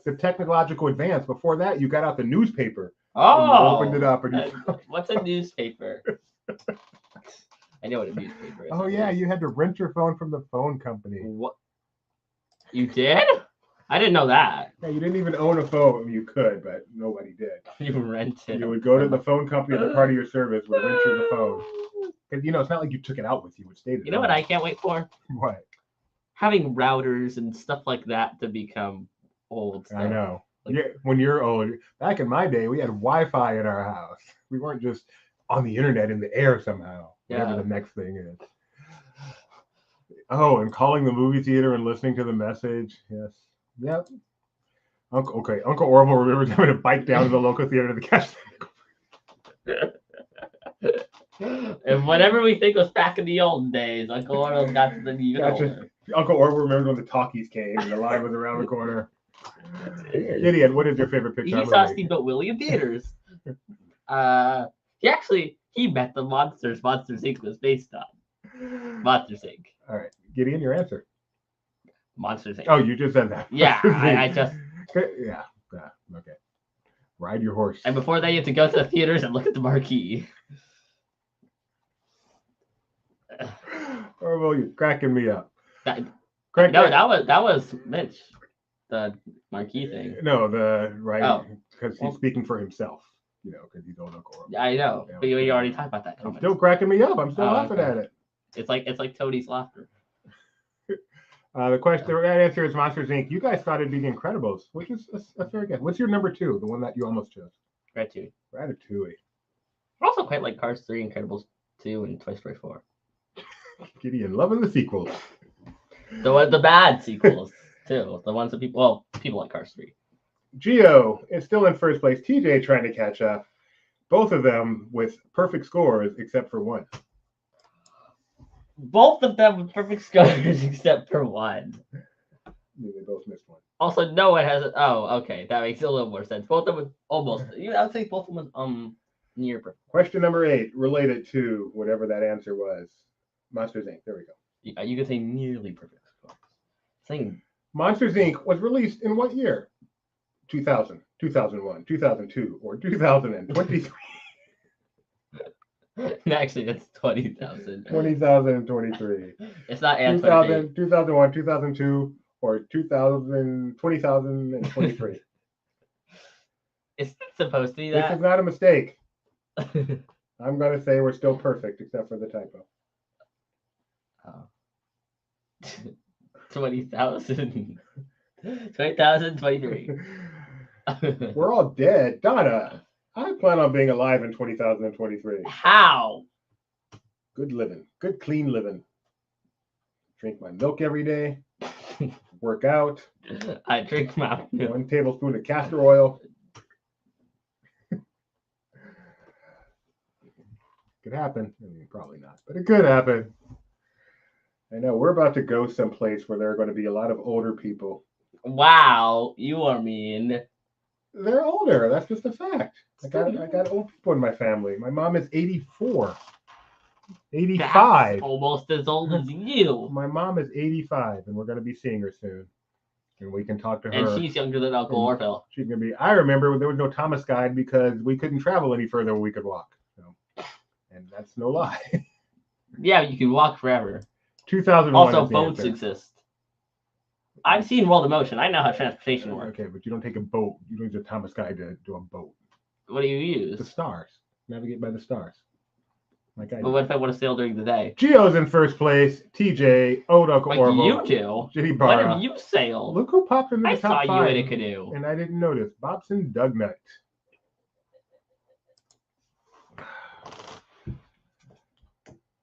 The technological advance. Before that, you got out the newspaper. Oh, And you opened it up and you what's a newspaper? I know what a newspaper is. Oh yeah, you had to rent your phone from the phone company. What? You did? I didn't know that. Yeah, you didn't even own a phone. You could, but nobody did. You rented. You would go to the phone company as a part of your service, would rent you the phone. Because it's not like you took it out with you. It stayed at You know what home. I can't wait for? What? Having routers and stuff like that to become old. I know. Like- Yeah, when you're old. Back in my day, we had Wi-Fi in our house. We weren't just on the internet in the air somehow. Whatever Yeah. the next thing is. Oh, and calling the movie theater and listening to the message. Yes. Yep. Uncle Orville remembers having to bike down to the local theater to the cash. And whatever we think was back in the old days, Uncle Orville got to the even Gotcha. older. Uncle Orville remembers when the talkies came and the line was around the corner. Gideon, what is your favorite He Pixar saw movie? Steamboat Willie in theaters. He met the monsters Monsters Inc. was based on. Monsters Inc. All right, Gideon, your answer. Monsters Inc. Oh, you just said that. Yeah, I just. Yeah. Okay. Ride your horse. And before that, you have to go to the theaters and look at the marquee. Orville, you're cracking me up. That Crack, that was Mitch, the marquee thing. No, the right Oh. because he's Well- speaking for himself. Because he's old Uncle Orville. I know, Yeah, but you already talked about that It's comment. still cracking me up. I'm still Oh, laughing okay. at it. It's like Toadie's laughter. The right answer is Monsters Inc. You guys thought it'd be The Incredibles, which is a fair guess. What's your number 2? The one that you almost chose? Ratatouille. Ratatouille. I also quite like Cars 3, Incredibles 2, and Toy Story 4. Gideon, loving the sequels. The bad sequels too. The ones that people like Cars 3. Geo is still in first place. TJ trying to catch up. Both of them with perfect scores except for one. Both of them with perfect scores except for one. They both missed one. Also, no one has. Oh, okay, that makes a little more sense. Both of them almost. I would say both of them near perfect. Question number 8, related to whatever that answer was. Monsters Inc. There we go. You could say nearly perfect scores. Saying Monsters Inc. was released in what year? 2000, 2001, 2002, or 2023? actually, that's 20,000. 2023. It's not and 2000, 2001, 2002, or 2000, 2023. It's supposed to be This that. is not a mistake. I'm going to say we're still perfect except for the typo. 20,000. 20,023. We're all dead. Donna, I plan on being alive in 2023. How? Good living. Good clean living. Drink my milk every day. Work out. I drink my milk. 1 tablespoon of castor oil. Could happen. I mean, probably not, but it could happen. I know we're about to go someplace where there are going to be a lot of older people. Wow, you are mean. They're older. That's just a fact. I got old people in my family. My mom is 84. 85. That's almost as old as you. My mom is 85, and we're going to be seeing her soon. and we can talk to her. And she's younger than Uncle Orville. She's gonna be. I remember there was no Thomas guide because we couldn't travel any further where we could walk. So, and that's no lie. Yeah, you can walk forever. 2001. Also, is the boats answer. exist. I've seen World of Motion. I know how transportation works. Okay, but you don't take a boat. You don't use a Thomas guide to do a boat. What do you use? The stars. Navigate by the stars. Like I But do. what if I want to sail during the day? Geo's in first place. TJ, Old Uncle Like Orville, you do. Jitty What Barra. if you sail? Look who popped into the I top saw you 5. in a canoe. And I didn't notice. Bobson Dugnut.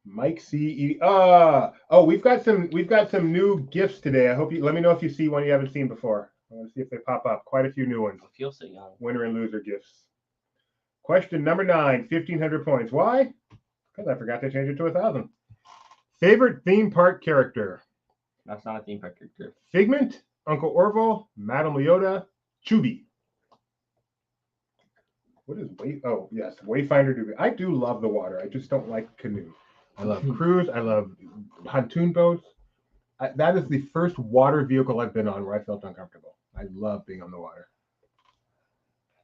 Mike C. Oh, we've got some new gifts today. I hope you let me know if you see one you haven't seen before. I want to see if they pop up. Quite a few new ones. I feel so young. Winner and loser gifts. Question number 9, 1,500 points. Why? Because I forgot to change it to 1,000. Favorite theme park character? That's not a theme park character. Figment, Uncle Orville, Madame Leota, Chubby. What is Oh, yes, Wayfinder Doobie. I do love the water. I just don't like canoe. I love cruise. I love pontoon boats. That is the first water vehicle I've been on where I felt uncomfortable. I love being on the water.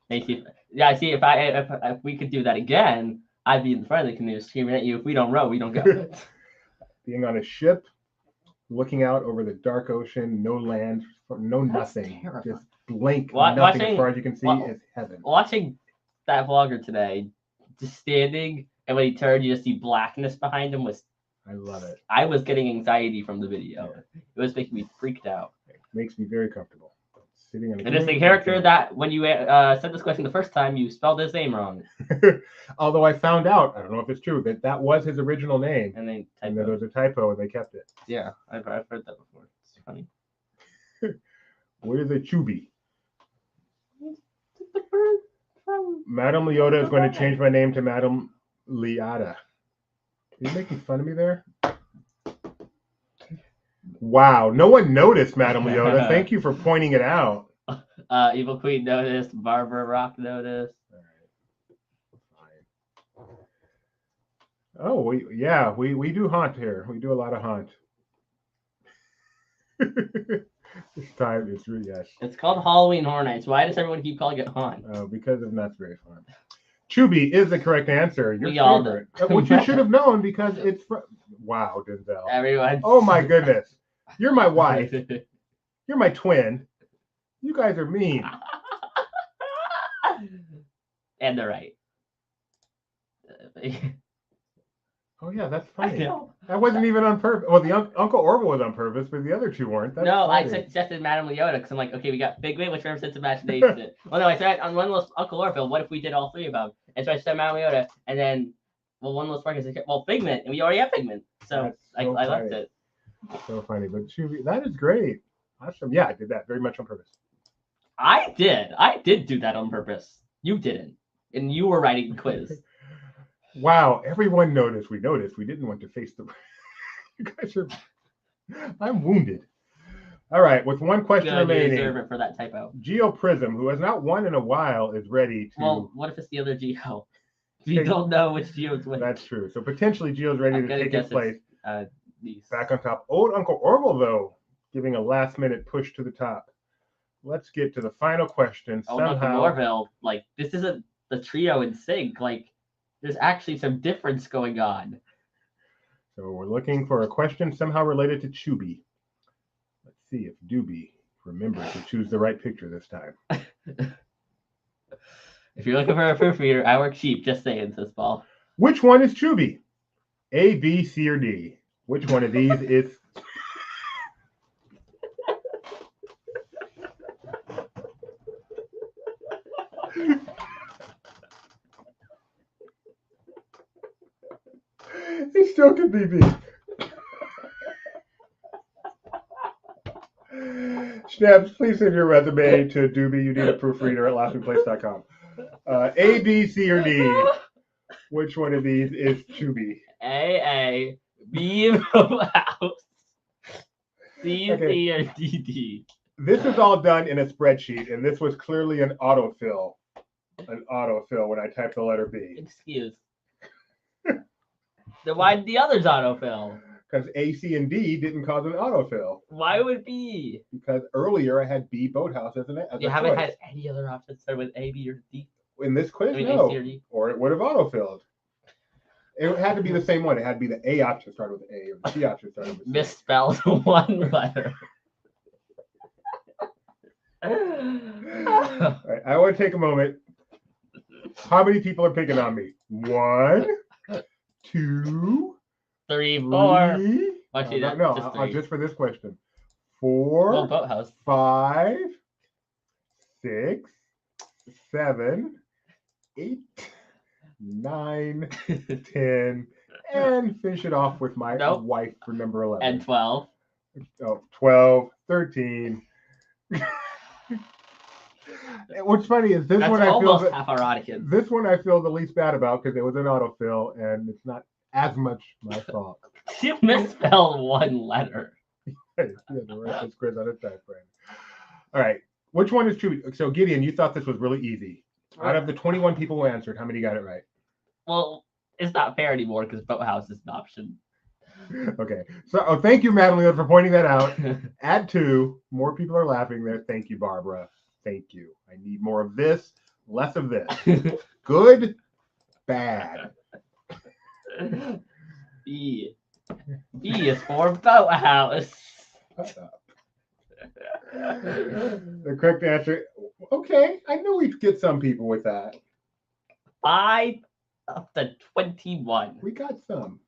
I see. If we could do that again, I'd be in front of the canoe screaming at you. If we don't row, we don't go. Being on a ship, looking out over the dark ocean, no land, no That's nothing, terrifying. just blank Wa- nothing watching- as far as you can see wa- is heaven. Watching that vlogger today, just standing, and when he turned, you just see blackness behind him. I love it. I was getting anxiety from the video. It was making me freaked out. It makes me very comfortable. Sitting in a And it's the canoe, character that when you said this question the first time, you spelled his name wrong, Although I found out, I don't know if it's true, that was his original name. and they And typed there it. was a typo and they kept it. Yeah, I've heard that before. It's funny. What is a Chubby? The bird from Madame Leota is going to change my name to Madame Leota. Are you making fun of me there? Wow, no one noticed, Madame Leota. Thank you for pointing it out. Evil Queen noticed. Barbara Rock noticed. Fine. Oh, we do haunt here. We do a lot of haunt. This time it's really yes. It's called Halloween Horror Nights. Why does everyone keep calling it haunt? Because of That's Very Fun. Chubby is the correct answer. Your We all favorite. Which you should have known because it's wow, Denzel. Everyone. Oh my goodness. You're my wife. You're my twin. You guys are mean. And they're right. Oh yeah, that's I funny. know. That wasn't even on purpose. Well, the Uncle Orville was on purpose, but the other two weren't. That's No, I funny. suggested Madame Leota because I'm like, okay, we got Figment, which represents imagination. Well, no, I said on one list Uncle Orville. What if we did all three of them? And so I said Madame Leota, and then one list Marcus said, well, Figment, and we already have Figment, so That's I so left funny. it. So funny, but Chubby, that is great. Awesome. Yeah, I did that very much on purpose. I did do that on purpose. You didn't, and you were writing the quiz. Wow, everyone noticed. We noticed. We didn't want to face the. You guys are. I'm wounded. All right, with one question Good, you remaining, deserve it for that typo. Geo Prism, who has not won in a while, is ready to. Well, what if it's the other Geo? We don't know which Geo's winning. That's true. So potentially Geo's ready I'm to gonna take guess his place. These. Back on top. Old Uncle Orville, though, giving a last-minute push to the top. Let's get to the final question. Oh, Uncle Somehow, Orville, like this isn't the trio in sync. Like, there's actually some difference going on. so we're looking for a question somehow related to Chubby. Let's see if Doobie remembers to choose the right picture this time. If you're looking for a proofreader, I work cheap. Just saying, says Paul. Which one is Chubby? A, B, C, or D? Which one of these is? It still could be B. Schnabs, please send your resume to Doobie. You need a proofreader at laughingplace.com. A, B, C, or D? Which one of these is Chubby? A, B, house. C, Okay. C, or D, D. This is all done in a spreadsheet, and this was clearly an autofill. An autofill when I typed the letter B. Excuse. Then why did the others autofill? Because A, C, and D didn't cause an autofill. Why would B? Because earlier I had B boathouse as You a haven't choice. had any other options start with A, B, or D. In this quiz, I mean, no. A, C, or D. Or it would have autofilled. It had to be the same one. It had to be the A option started with A or the C option started with C. Misspelled one letter. All right, I want to take a moment. How many people are picking on me? 1, 2, 3, 4. 3. Watch you that. No, Just 3. just for this question. 4, Well, boathouse. 5, 6, 7, 8, 9, 10, and finish it off with my Nope. wife for number 11. And 12. Oh, 12, 13. What's funny is this That's one I feel almost that, half our audience. this one I feel the least bad about because it was an autofill and it's not as much my fault. You misspelled one letter. Hey, yeah, the right this quiz on its time frame. All right, which one is true? So Gideon, you thought this was really easy. Out of the 21 people who answered, how many got it right? Well, it's not fair anymore because boathouse is an option. Okay, so thank you, Madeline, for pointing that out. Add 2. More people are laughing there. Thank you, Barbara. Thank you. I need more of this, less of this. Good, bad. B. B is for boathouse. Shut up. The correct answer. Okay, I knew we'd get some people with that. 5 of the 21. We got some.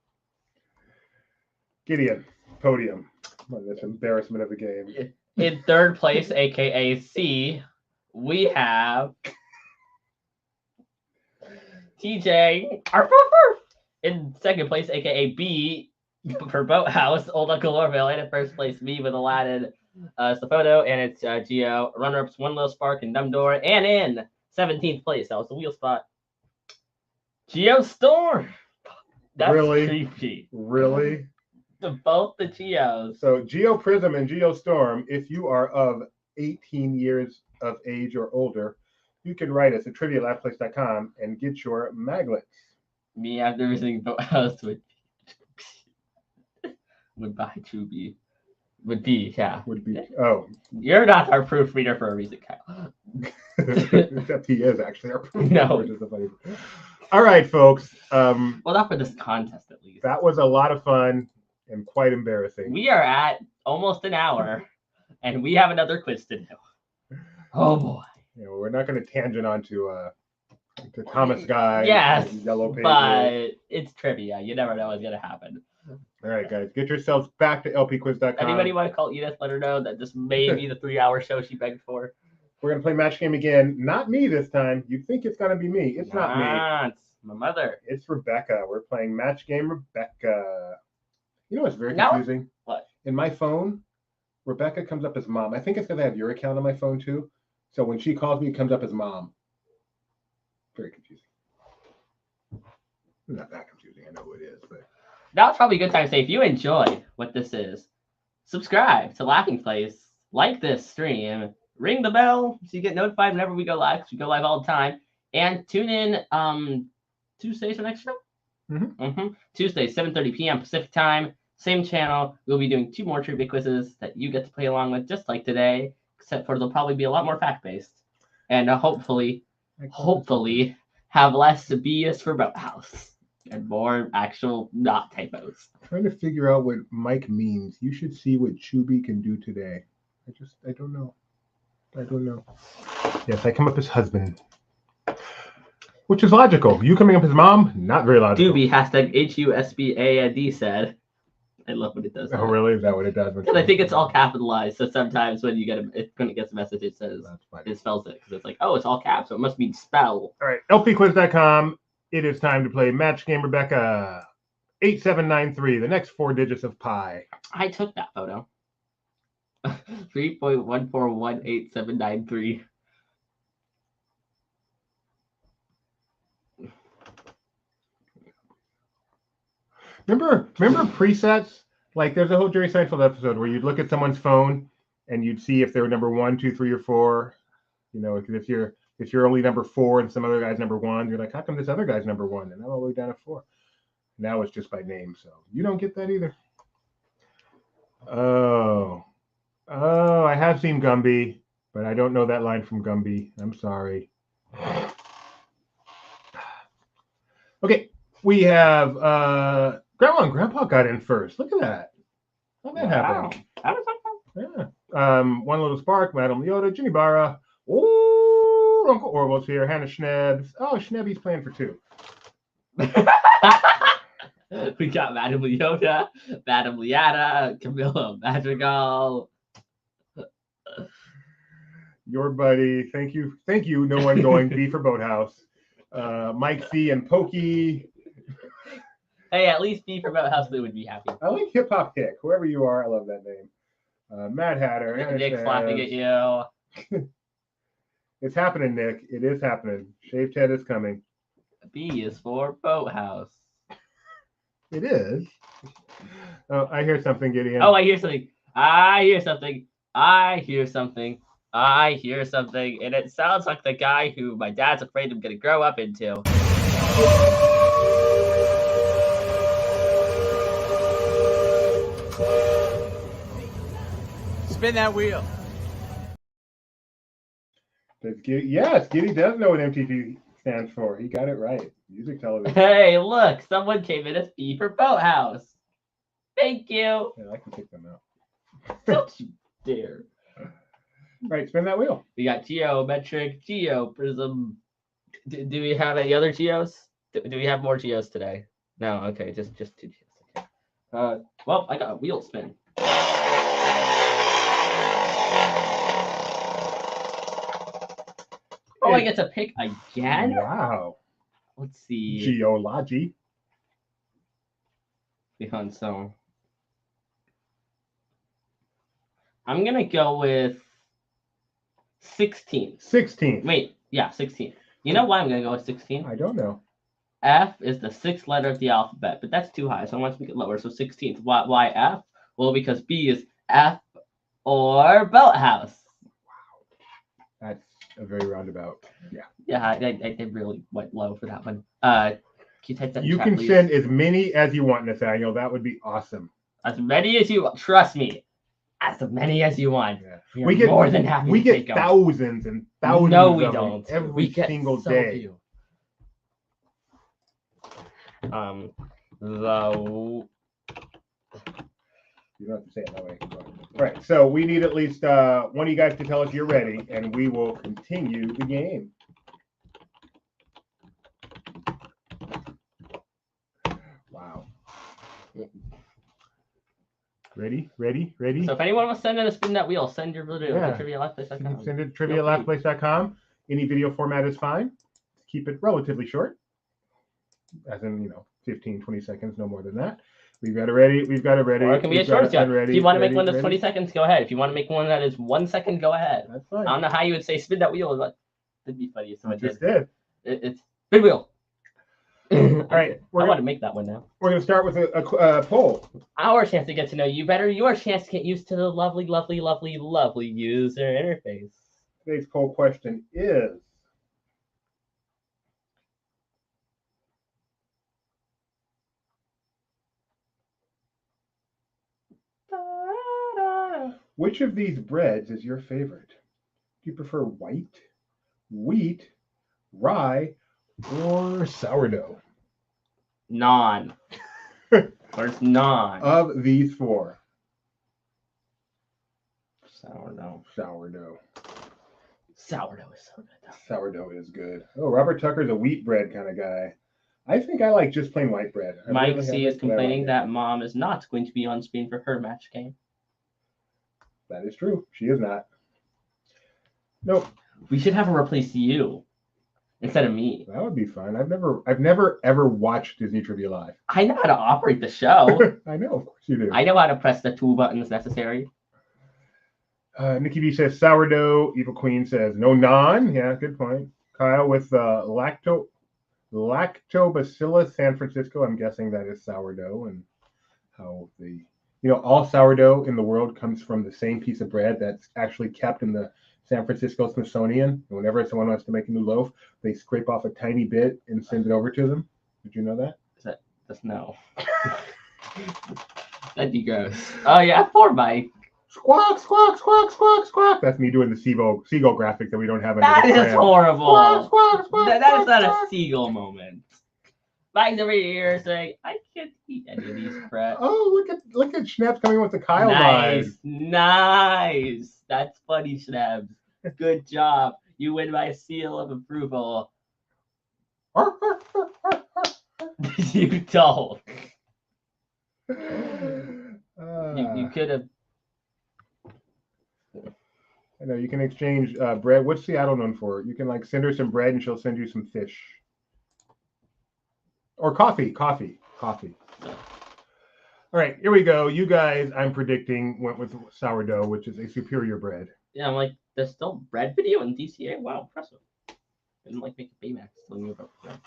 Gideon, podium. Oh, this embarrassment of the game. In third place, aka C, we have TJ. Arf, arf, arf. In second place, aka B, for Boathouse, Old Uncle Orville. And in first place, me with Aladdin, Safoto, and it's Geo. Runner-ups, One Little Spark and Numdor. And in 17th place, that was the wheel spot, Geo Storm. That's Really? creepy. Really? Both the Geos. So Geo Prism and Geo Storm, if you are of 18 years of age or older, you can write us at trivia@laughplace.com and get your maglets. Me after visiting Boathouse would buy Tubi. Would be, yeah. Would be You're not our proofreader for a reason, Kyle. except he is actually our proof. No. Which is the funny. All right, folks. Well, not for this contest, at least. That was a lot of fun and quite embarrassing. We are at almost an hour, and we have another quiz to do. Oh boy. You know, we're not going to tangent on to Thomas Guy. Yes, and Yellow Pages. but it's trivia. You never know what's gonna happen. All right, guys, get yourselves back to lpquiz.com. Anybody want to call Edith? Let her know that this may be the 3-hour show she begged for. We're going to play match game again. Not me this time. You'd think it's going to be me. It's not me. It's my mother. It's Rebecca. We're playing match game Rebecca. You know what's very No. confusing? What? In my phone, Rebecca comes up as mom. I think it's because I have your account on my phone too. So when she calls me, it comes up as mom. Very confusing. Not that confusing. I know it is, but Now it's probably a good time to say if you enjoy what this is, subscribe to Laughing Place, like this stream, ring the bell so you get notified whenever we go live, 'cause we go live all the time, and tune in Tuesdays for next show. Tuesday, 7:30 p.m. Pacific time, same channel. We'll be doing 2 more trivia quizzes that you get to play along with, just like today, except for they'll probably be a lot more fact-based, and hopefully have less BS for Boathouse and more actual not typos. trying to figure out what Mike means. You should see what Chubby can do today. I don't know. Yes, I come up as husband. Which is logical. You coming up as mom, not very logical. Doobie, hashtag HUSBAND said. I love when it does that. Oh, really? Is that what it does? Because I think it's all capitalized, so sometimes when you when it gets a message, it says, That's funny. it spells it, because it's like, oh, it's all caps, so it must mean spell. All right, lpquiz.com. It is time to play Match Game Rebecca. 8793, the next 4 digits of pi. I took that photo. 3.1418793. Remember presets? Like there's a whole Jerry Seinfeld episode where you'd look at someone's phone and you'd see if they were number 1, 2, 3, or 4. You know, if you're only number 4 and some other guy's number 1, you're like, how come this other guy's number 1? And I'm all the way down to 4. Now it's just by name, so you don't get that either. Oh, I have seen Gumby, but I don't know that line from Gumby. I'm sorry. Okay, we have Grandma and Grandpa got in first. Look at that. How'd that happen? Yeah. One Little Spark, Madame Leota, Ginny Barra. Oh, Uncle Orville's here. Hannah Schnebs. Oh, Schnebby's playing for two. We got Madame Leota, Madame Liata, Camilla Madrigal. Your buddy. Thank you. No one going B for Boathouse. Mike C and Pokey. Hey, at least B for Boathouse Lou would be happy. I like Hip Hop Hick. Whoever you are, I love that name. Mad Hatter. Nick's laughing at you. It's happening, Nick. It is happening. Shaved Head is coming. B is for Boathouse. It is. Oh, I hear something, Gideon. Oh, I hear something. I hear something. I hear something. I hear something. And it sounds like the guy who my dad's afraid I'm going to grow up into. Spin that wheel. Yes, Giddy does know what MTV stands for. He got it right. Music television. Hey, look. Someone came in as B for Boathouse. Thank you. Yeah, I can pick them out. Don't you dare. Right, spin that wheel. We got geometric, geoprism. Do we have any other geos? Do we have more geos today? No, okay, just 2 geos. Okay. Well, I got a wheel spin. Oh, I get to pick again? Wow. Let's see. Geology. So I'm gonna go with 16. 16. Wait, yeah, 16. You know why I'm gonna go with 16? I don't know. F is the 6th letter of the alphabet, but that's too high, so I want to make it lower. So 16th. Why F? Well, because B is F or Boathouse. That's a very roundabout. Yeah. Yeah, I really went low for that one. Can you type that in You chat, can please? send as many as you want, Nathaniel. That would be awesome. As many as you want. Trust me. As many as you want. Yeah. We get more than happy. We to get take 'em. thousands and thousands. No, we of them don't. every We get single so day. few. Though. You don't have to say it that way. All right. So we need at least one of you guys to tell us you're ready, and we will continue the game. Wow. Ready? So if anyone wants to send in a spin that wheel, send your video to trivia@lastplace.com. Send it to trivia@lastplace.com. Any video format is fine. Keep it relatively short. As in, 15, 20 seconds, no more than that. We've got it ready. Or it can be a short video. If you want to make one that's 20 seconds, go ahead. If you want to make one that is 1 second, go ahead. That's fine. I don't know how you would say spin that wheel, but it'd be funny if someone Just did. did. It's spin wheel. All right. I want to make that one now. We're going to start with a poll. Our chance to get to know you better. Your chance to get used to the lovely, lovely, lovely, lovely user interface. Today's poll question is, which of these breads is your favorite? Do you prefer white, wheat, rye, or sourdough? Non. Where's non? Of these four. Sourdough. Sourdough. Sourdough is so good. Sourdough is good. Oh, Robert Tucker's a wheat bread kind of guy. I think I like just plain white bread. Mike C is complaining that mom is not going to be on screen for her match game. That is true. She is not. Nope. We should have her replace you instead of me. That would be fun. I've never ever watched Disney Trivia Live. I know how to operate the show. I know, of course you do. I know how to press the 2 buttons necessary. Nikki B says sourdough. Evil Queen says no non. Yeah, good point. Kyle with Lactobacillus San Francisco. I'm guessing that is sourdough, and how all sourdough in the world comes from the same piece of bread that's actually kept in the San Francisco Smithsonian. And whenever someone wants to make a new loaf, they scrape off a tiny bit and send it over to them. Did you know that? That's no. That'd be gross. Oh yeah, poor Mike. Squawk, squawk, squawk, squawk, squawk. That's me doing the seagull graphic that we don't have. That is horrible. Squawk, squawk, squawk, That is squawk, not a squawk. seagull moment. Mike's over here saying, "I can't eat any of these, Brett." Oh, look at Schnaps coming with the Kyle Nice, line. nice. That's funny, Schnabs. Good job. You win my seal of approval. You don't. You could have. I know you can exchange bread. What's Seattle known for? You can like send her some bread and she'll send you some fish. Or coffee. All right, here we go. You guys, I'm predicting, went with sourdough, which is a superior bread. Yeah, I'm like, there's still bread video in DCA. Wow, impressive. I didn't like make a Baymax telling you about bread.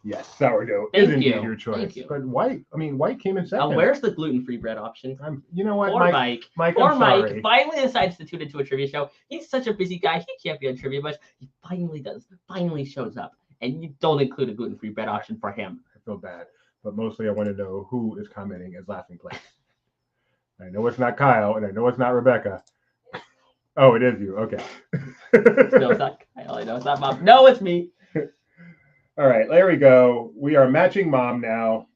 Yes, sourdough Thank is indeed you. your choice. Thank you. But white came in second. Now, where's the gluten-free bread option? You know what, Poor Mike. Mike, Poor I'm Mike sorry. finally decides to tune into a trivia show. He's such a busy guy. He can't be on trivia much. He finally does. Finally shows up. And you don't include a gluten-free bread option for him. I feel bad. But mostly I want to know who is commenting as laughing place. I know it's not Kyle, and I know it's not Rebecca. Oh, it is you. Okay. No, it's not Kyle. I know it's not Mom. No, it's me. All right, there we go. We are matching Mom now.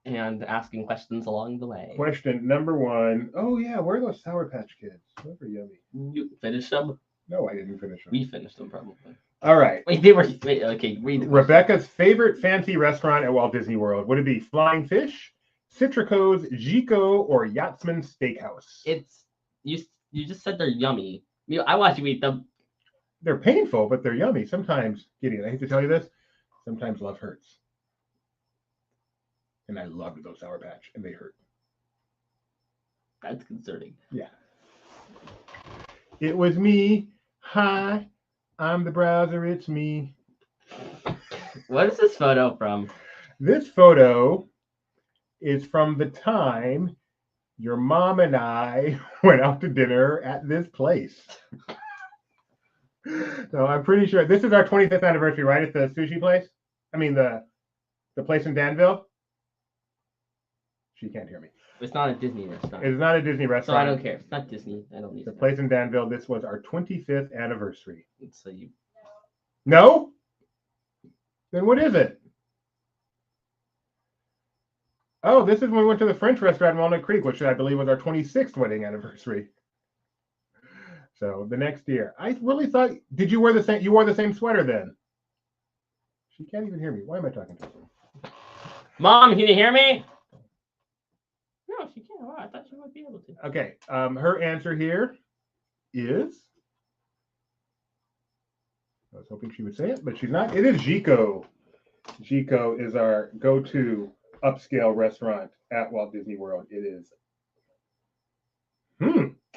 And asking questions along the way. Question number 1. Oh, yeah, where are those Sour Patch Kids? Those are yummy. You finished them? No, I didn't finish them. We finished them, probably. All right. Wait, they were. Wait, okay, read the question. Rebecca's favorite fancy restaurant at Walt Disney World. Would it be Flying Fish, Citrico's, Gico, or Yachtsman Steakhouse? It's you just said they're yummy. I watch you eat them. They're painful, but they're yummy. Sometimes, Gideon, I hate to tell you this, sometimes love hurts. And I loved those Sour Patch, and they hurt. That's concerning. Yeah. It was me. Hi, I'm the browser. It's me. What is this photo from? This photo is from the time your mom and I went out to dinner at this place. So I'm pretty sure this is our 25th anniversary, right? At the sushi place? I mean, the place in Danville? She can't hear me. It's not a Disney restaurant. It's not a Disney So restaurant. I don't care. It's not Disney. I don't need The it. place in Danville. This was our 25th anniversary. So you. No? Then what is it? Oh, this is when we went to the French restaurant in Walnut Creek, which I believe was our 26th wedding anniversary. So the next year. I really thought, did you wear the same, you wore the same sweater then? She can't even hear me. Why am I talking to her? Mom, can you hear me? No, she can't. Wow, I thought she might be able to. Okay, her answer here is, I was hoping she would say it, but she's not. It is Gico. Gico is our go-to upscale restaurant at Walt Disney World. It is.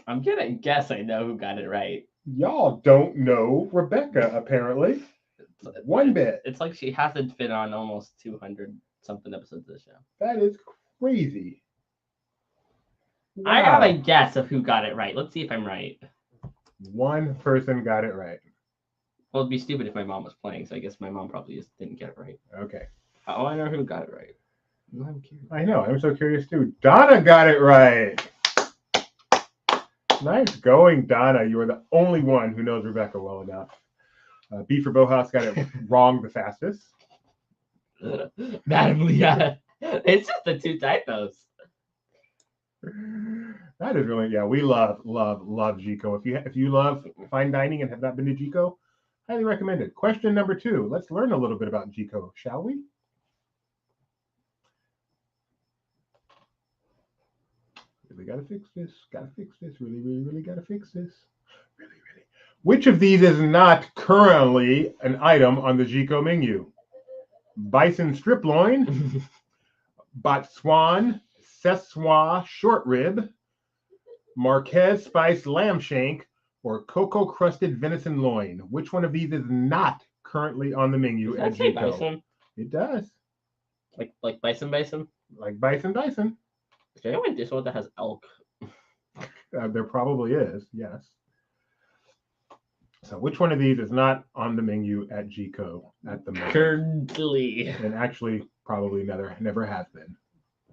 I'm gonna guess I know who got it right. Y'all don't know Rebecca, apparently. One bit. It's like she hasn't been on almost 200 something episodes of the show. That is crazy. I have a Wow. guess of who got it right. Let's see if I'm right. One person got it right. Well, it'd be stupid if my mom was playing, so I guess my mom probably just didn't get it right. Okay. Oh, I know who got it right. I'm curious. I know. I'm so curious too. Donna got it right. Nice going, Donna. You are the only one who knows Rebecca well enough. B for Bohaus got it wrong the fastest. Madam Leah. It's just the two typos. That is really, yeah, we love Gico. If you love fine dining and have not been to Gico, highly recommended. Question number 2. Let's learn a little bit about Gico, shall we? Really gotta fix this. Really gotta fix this. Really. Which of these is not currently an item on the Gico menu? Bison strip loin, Botswan Szechuan short rib, Marquez spiced lamb shank, or cocoa crusted venison loin. Which one of these is not currently on the menu Does at that say Gico? bison? It does. Like bison? Like bison. Okay, I went this one that has elk. There probably is, yes. So which one of these is not on the menu at Gico at the moment? Currently. And actually probably never has been.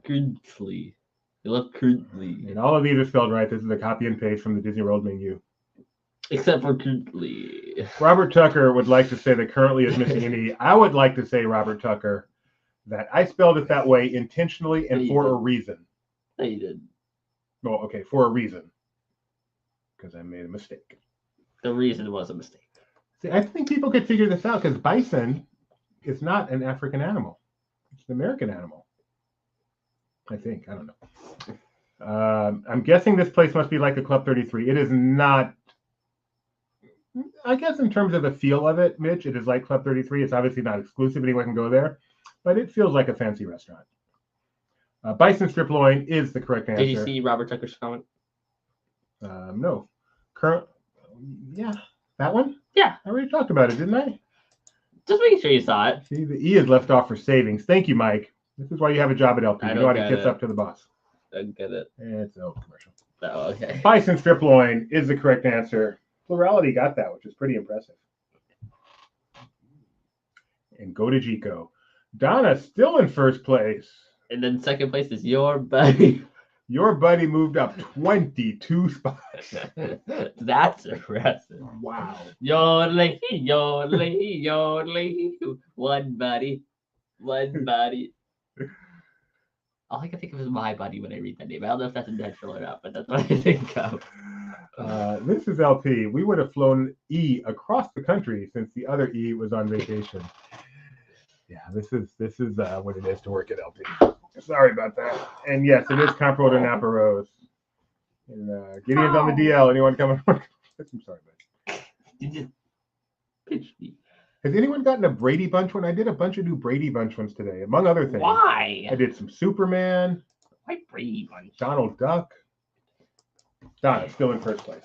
crinkly. They look crinkly. And all of these are spelled right. This is a copy and paste from the Disney World menu. Except for crinkly. Robert Tucker would like to say that currently is missing an E. I would like to say, Robert Tucker, that I spelled it that way intentionally and You for did. a reason. No, you did. Well, okay, for a reason. Because I made a mistake. The reason was a mistake. See, I think people could figure this out because bison is not an African animal. It's an American animal. I think. I don't know. I'm guessing this place must be like a Club 33. It is not. I guess in terms of the feel of it, Mitch, it is like Club 33. It's obviously not exclusive. Anyone can go there. But it feels like a fancy restaurant. Bison strip loin is the correct answer. Did you see Robert Tucker's comment? No. Yeah. That one? Yeah. I already talked about it, didn't I? Just making sure you saw it. See, the E is left off for savings. Thank you, Mike. This is why you have a job at LP. I You don't know how to get kiss it. up to the boss. I get it. It's a commercial. Oh, okay. Bison strip loin is the correct answer. Plurality got that, which is pretty impressive. And go to Jico. Donna still in first place. And then second place is your buddy. Your buddy moved up 22 spots. That's impressive. Wow. Yodeling, yodeling, yodeling. One buddy. One buddy. All I can think of is my buddy when I read that name. I don't know if that's intentional or not, but that's what I think of. This is LP. We would have flown E across the country since the other E was on vacation. Yeah, this is what it is to work at LP. Sorry about that. And yes, it is comparable to Napa Rose. And Gideon's on the DL. Anyone coming? I'm sorry, man. You just pitched me. Has anyone gotten a Brady Bunch one? I did a bunch of new Brady Bunch ones today, among other things. Why? I did some Superman, Why Brady Bunch? Donald Duck. Donna still in first place.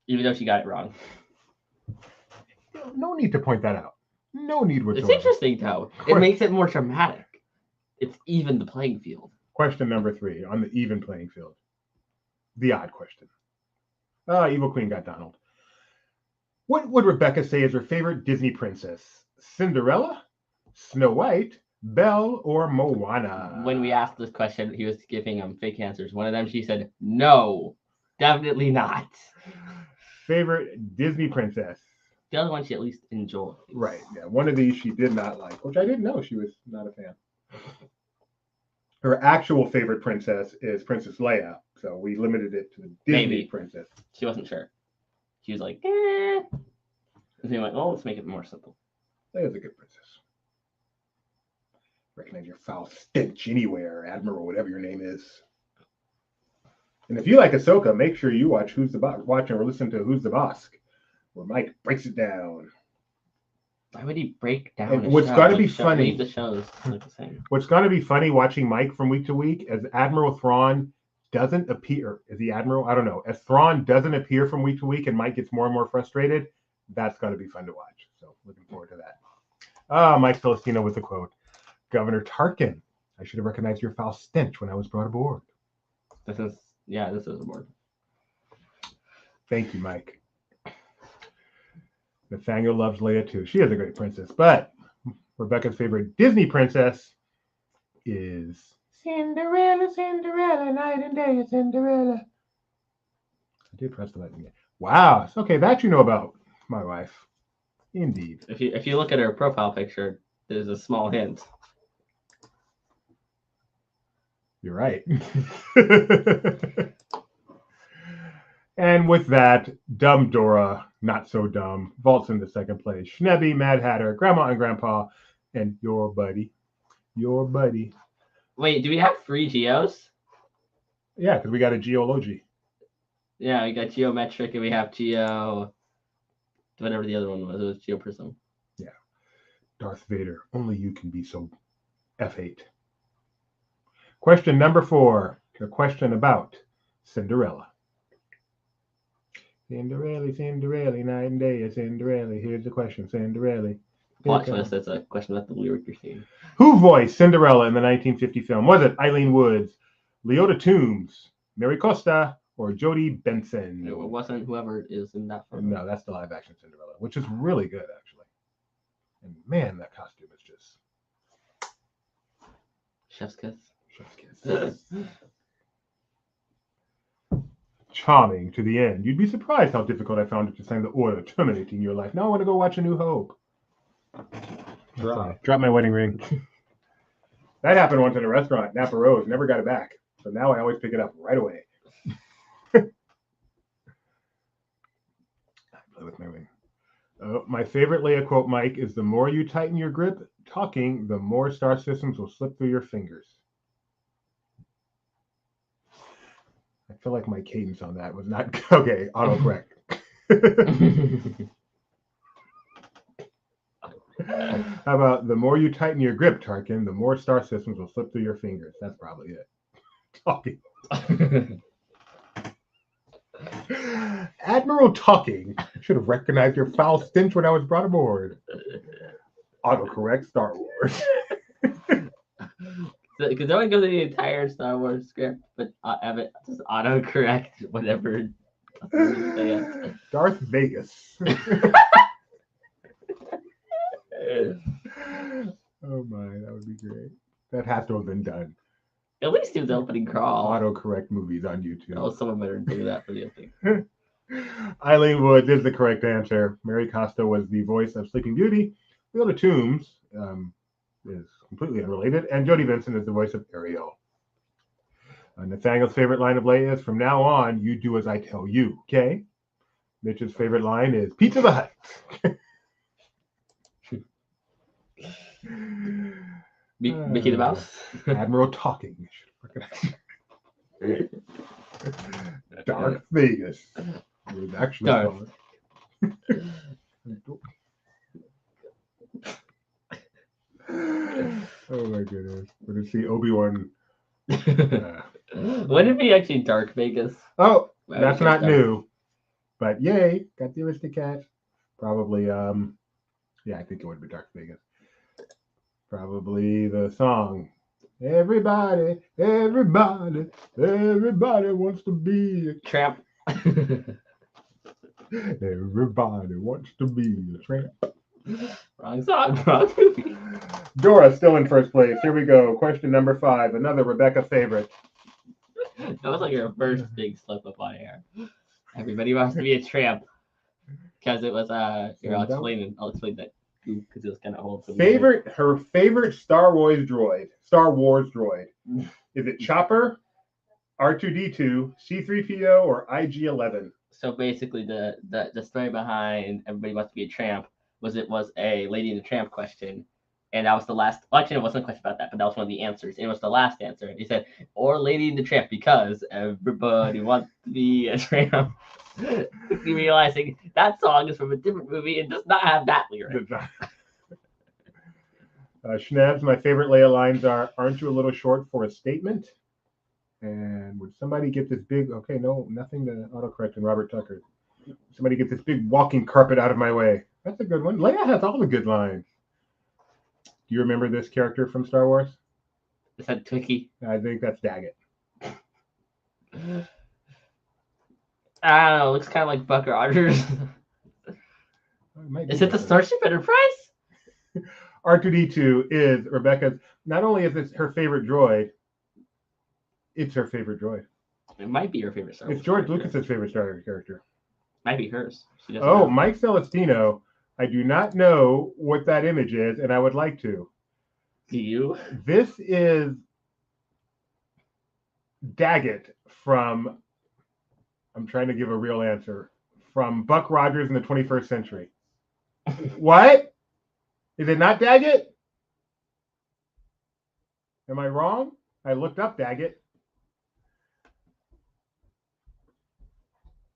Even though she got it wrong. No need to point that out. No need It's whatsoever. interesting though. It makes it more dramatic. It's even the playing field. Question number 3 on the even playing field. The odd question. Evil Queen got Donald. What would Rebecca say is her favorite Disney princess? Cinderella, Snow White, Belle, or Moana? When we asked this question, he was giving fake answers. One of them, she said, no, definitely not. Favorite Disney princess? The other one she at least enjoyed. Right. Yeah. One of these she did not like, which I didn't know she was not a fan. Her actual favorite princess is Princess Leia. So we limited it to the Disney Maybe. princess. She wasn't sure. She was like, eh. And they went, oh, let's make it more simple. Leia's a good princess. Recognize your foul stench anywhere, Admiral, whatever your name is. And if you like Ahsoka, make sure you watch watch or listen to Who's the Boss, where Mike breaks it down. Why would he break down And a what's show? gotta be Like, funny- Leave the shows look the same. What's going to be funny watching Mike from week to week as Admiral Thrawn doesn't appear. Is he Admiral? I don't know. As Thrawn doesn't appear from week to week and Mike gets more and more frustrated, that's going to be fun to watch. So looking forward to that. Mike Celestino with the quote, Governor Tarkin, I should have recognized your foul stench when I was brought aboard. This is a board. Thank you, Mike. Nathaniel loves Leia too. She is a great princess, but Rebecca's favorite Disney princess is Cinderella, Cinderella, night and day, Cinderella. I did press the button again. Wow. Okay, that you know about my wife. Indeed. If you look at her profile picture, there's a small hint. You're right. And with that, Dumb Dora, not so dumb, vaults into second place. Schnebby, Mad Hatter, Grandma and Grandpa, and your buddy. Your buddy. Wait, do we have 3 geos? Yeah, because we got a geology. Yeah, we got geometric and we have geo. Whatever the other one was, it was geoprism. Darth Vader, only you can be so F8. Question number 4, a question about Cinderella. Cinderella, Cinderella, night and day, Cinderella. Here's the question, Cinderella. Plot twist, that's a question about the lyric you're seeing. Who voiced Cinderella in the 1950 film? Was it Eileen Woods, Leota Toombs, Mary Costa, or Jodie Benson? It wasn't whoever is in that film. No, that's the live action Cinderella, which is really good, actually. And man, that costume is just Chef's kiss. Chef's kiss. Charming to the end. You'd be surprised how difficult I found it to sign the order terminating your life. Now I want to go watch A New Hope. Drop my wedding ring. That happened once in a restaurant, Napa Rose. Never got it back. So now I always pick it up right away. I play with my ring. My favorite Leia quote, Mike, is the more you tighten your grip talking, the more star systems will slip through your fingers. I feel like my cadence on that was not okay. Autocorrect. How about the more you tighten your grip, Tarkin, the more star systems will slip through your fingers. That's probably it. Talking. Admiral Talking. Should have recognized your foul stench when I was brought aboard. Autocorrect Star Wars. Because no one goes through the entire Star Wars script, but Abbott just autocorrect whatever. Darth Vegas. Oh my, that would be great. That has to have been done. At least do the opening crawl. Autocorrect movies on YouTube. Oh, someone better do that for the opening. Eileen Woods is the correct answer. Mary Costa was the voice of Sleeping Beauty. Wheel of Tombs is completely unrelated. And Jodie Vincent is the voice of Ariel. Nathaniel's favorite line of Leia is, from now on, you do as I tell you, okay? Mitch's favorite line is, Pizza the Hut. Mickey the Mouse? Admiral Talking. Darth Vegas. It was actually Darth. Oh my goodness. We're going to see Obi-Wan. Wouldn't it be actually Dark Vegas? Oh, Well, that's okay, not Dark. new. But yay, got the Aristocats. Probably, yeah, I think it would be Dark Vegas. Probably the song. Everybody, everybody, everybody wants to be a Tramp. everybody wants to be a tramp. Wrong song, wrong movie. Dora still in first place. Here we go. Question number 5. Another Rebecca favorite. That was like your first big slip up on air. Everybody wants to be a tramp. Because it was here, I'll explain that because it was kind of old. So Her favorite Star Wars droid. Is it Chopper, R2D2, C3PO, or IG-11? So basically, the story behind Everybody Wants to Be a Tramp was it was a Lady and the Tramp question, and that was the last. Well, actually, it wasn't a question about that, but that was one of the answers. It was the last answer. He said, "Or Lady and the Tramp," because everybody wants to be a tramp. Quickly realizing that song is from a different movie and does not have that lyric. Schnabs, my favorite Leia lines are, "Aren't you a little short for a statement?" And would somebody get this big, okay, no, nothing to autocorrect in Robert Tucker. Somebody get this big walking carpet out of my way. That's a good one. Leia has all the good lines. Do you remember this character from Star Wars? Is that Twinkie? I think that's Daggett. I don't know. Looks kind of like Buck Rogers. Is it the Starship Enterprise? R2D2 is Rebecca's, not only is it her favorite droid, it's her favorite droid. It might be her favorite Star Wars. It's George character. Lucas's favorite Star Wars character. Might be hers. She doesn't Oh, know. Mike Celestino. I do not know what that image is, and I would like to. Do you? This is Daggett from, I'm trying to give a real answer, from Buck Rogers in the 21st Century. What? Is it not Daggett? Am I wrong? I looked up Daggett.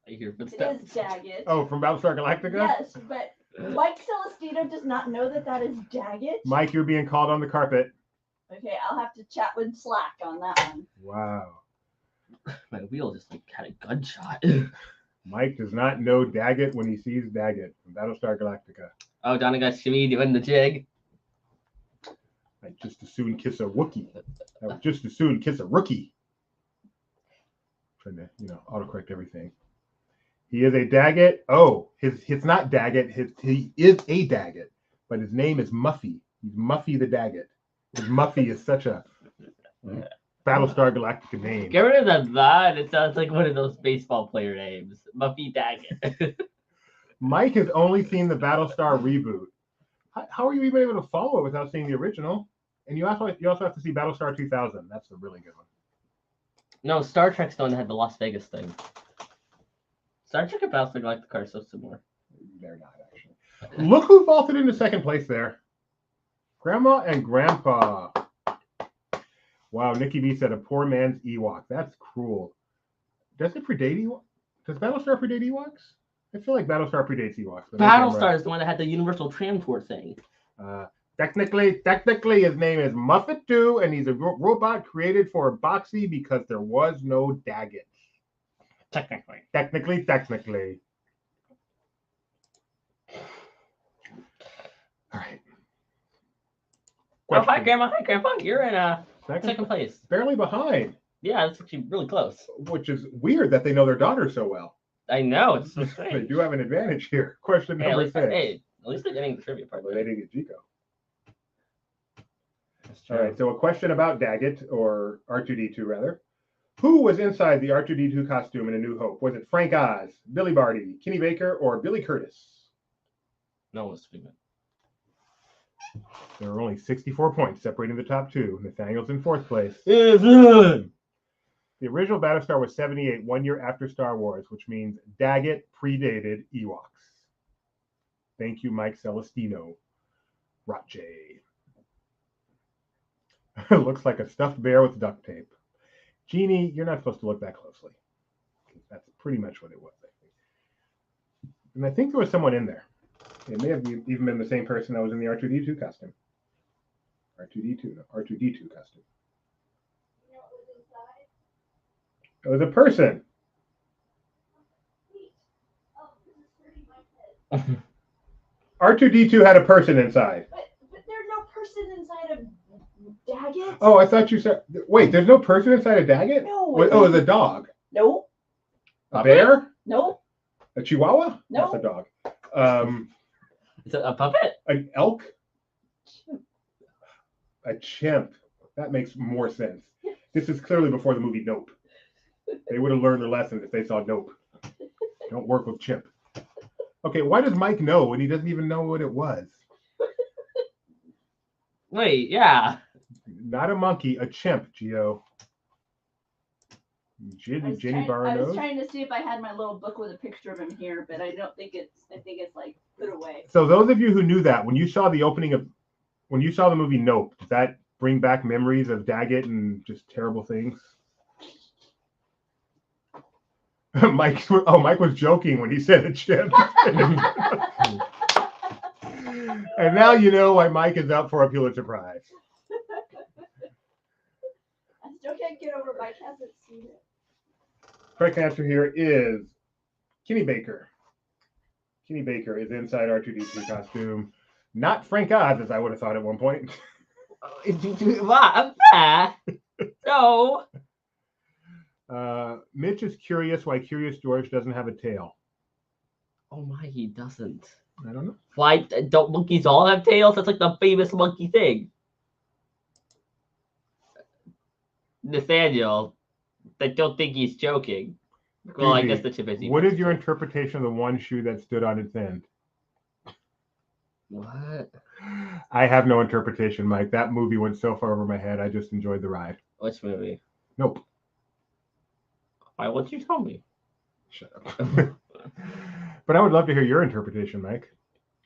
I hear It footsteps. is Daggett. Oh, from Battlestar Galactica? Yes, but Mike Celestino does not know that is Daggett. Mike, you're being called on the carpet. Okay, I'll have to chat with Slack on that one. Wow. My wheel just like had a gunshot. Mike does not know Daggett when he sees Daggett from Battlestar Galactica. Oh, Donna got Shimmy doing the jig. I'd just as soon kiss a Wookiee. I would just as soon kiss a rookie. Trying to, autocorrect everything. He is a Daggett. Oh, it's not Daggett. He is a Daggett, but his name is Muffy. He's Muffy the Daggett. Because Muffy is such a Battlestar Galactica name. Get rid of that. It sounds like one of those baseball player names. Buffy Daggett. Mike has only seen the Battlestar reboot. How are you even able to follow it without seeing the original? And you also have to see Battlestar 2000. That's a really good one. No, Star Trek's the one that had the Las Vegas thing. Star Trek and Battlestar Galactica are so similar. They're not actually. Look who vaulted into second place there. Grandma and Grandpa. Wow, Nikki B said a poor man's Ewok. That's cruel. Does it predate Ewok? Does Battlestar predate Ewoks? I feel like Battlestar predates Ewoks. But Battlestar is the one that had the Universal Tram Tour thing. Technically, his name is Muffet 2, and he's a robot created for Boxy because there was no Daggett. Technically. All right. Oh, hi, Grandma. Hi, Grandpa. You're in second place. Barely behind. Yeah, that's actually really close. Which is weird that they know their daughter so well. I know. It's so They strange. do have an advantage here. Question Hey, at number least, 6. hey, at least they're getting the trivia part. Well, they didn't get Chico. All right, so a question about Daggett, or R2-D2 rather. Who was inside the R2-D2 costume in A New Hope? Was it Frank Oz, Billy Barty, Kenny Baker, or Billy Curtis? No one's speaking. There are only 64 points separating the top two. Nathaniel's in 4th place. The The original Battlestar was 78, 1 year after Star Wars, which means Daggett predated Ewoks. Thank you, Mike Celestino. Rotjay. Looks like a stuffed bear with duct tape. Jeannie, you're not supposed to look that closely. That's pretty much what it was, I think. And I think there was someone in there. It may have even been the same person that was in the R2-D2 costume. R2-D2 costume. It was a person. R2-D2 had a person inside. But there's no person inside of Daggett. Oh, I thought you said. Wait, there's no person inside of Daggett? No. Oh, it's a dog. No. A bear? No. A chihuahua? No. That's a dog. Is it a puppet? An elk? A chimp. That makes more sense. This is clearly before the movie Nope. They would have learned their lesson if they saw Nope. Don't work with chimp. Okay, why does Mike know when he doesn't even know what it was? Wait, yeah. Not a monkey, a chimp, Gio. Jenny Barr I was knows. trying to see if I had my little book with a picture of him here, but I don't think it's. I think it's like put away. So those of you who knew that, when you saw the movie Nope, does that bring back memories of Daggett and just terrible things? Mike was joking when he said a chimp. And now you know why Mike is up for a Pulitzer Prize. I still can't get over Mike hasn't seen it. Correct answer here is Kenny Baker. Kenny Baker is inside R2-D2 costume. Not Frank Oz, as I would have thought at one point. What? No. Mitch is curious why Curious George doesn't have a tail. Oh my, he doesn't. I don't know. Why don't monkeys all have tails? That's like the famous monkey thing. Nathaniel, I don't think he's joking. Well, I guess the chimpanzee. What is your interpretation of the one shoe that stood on its end? What? I have no interpretation, Mike. That movie went so far over my head. I just enjoyed the ride. Which movie? Nope. Why won't you tell me? Shut up. But I would love to hear your interpretation, Mike.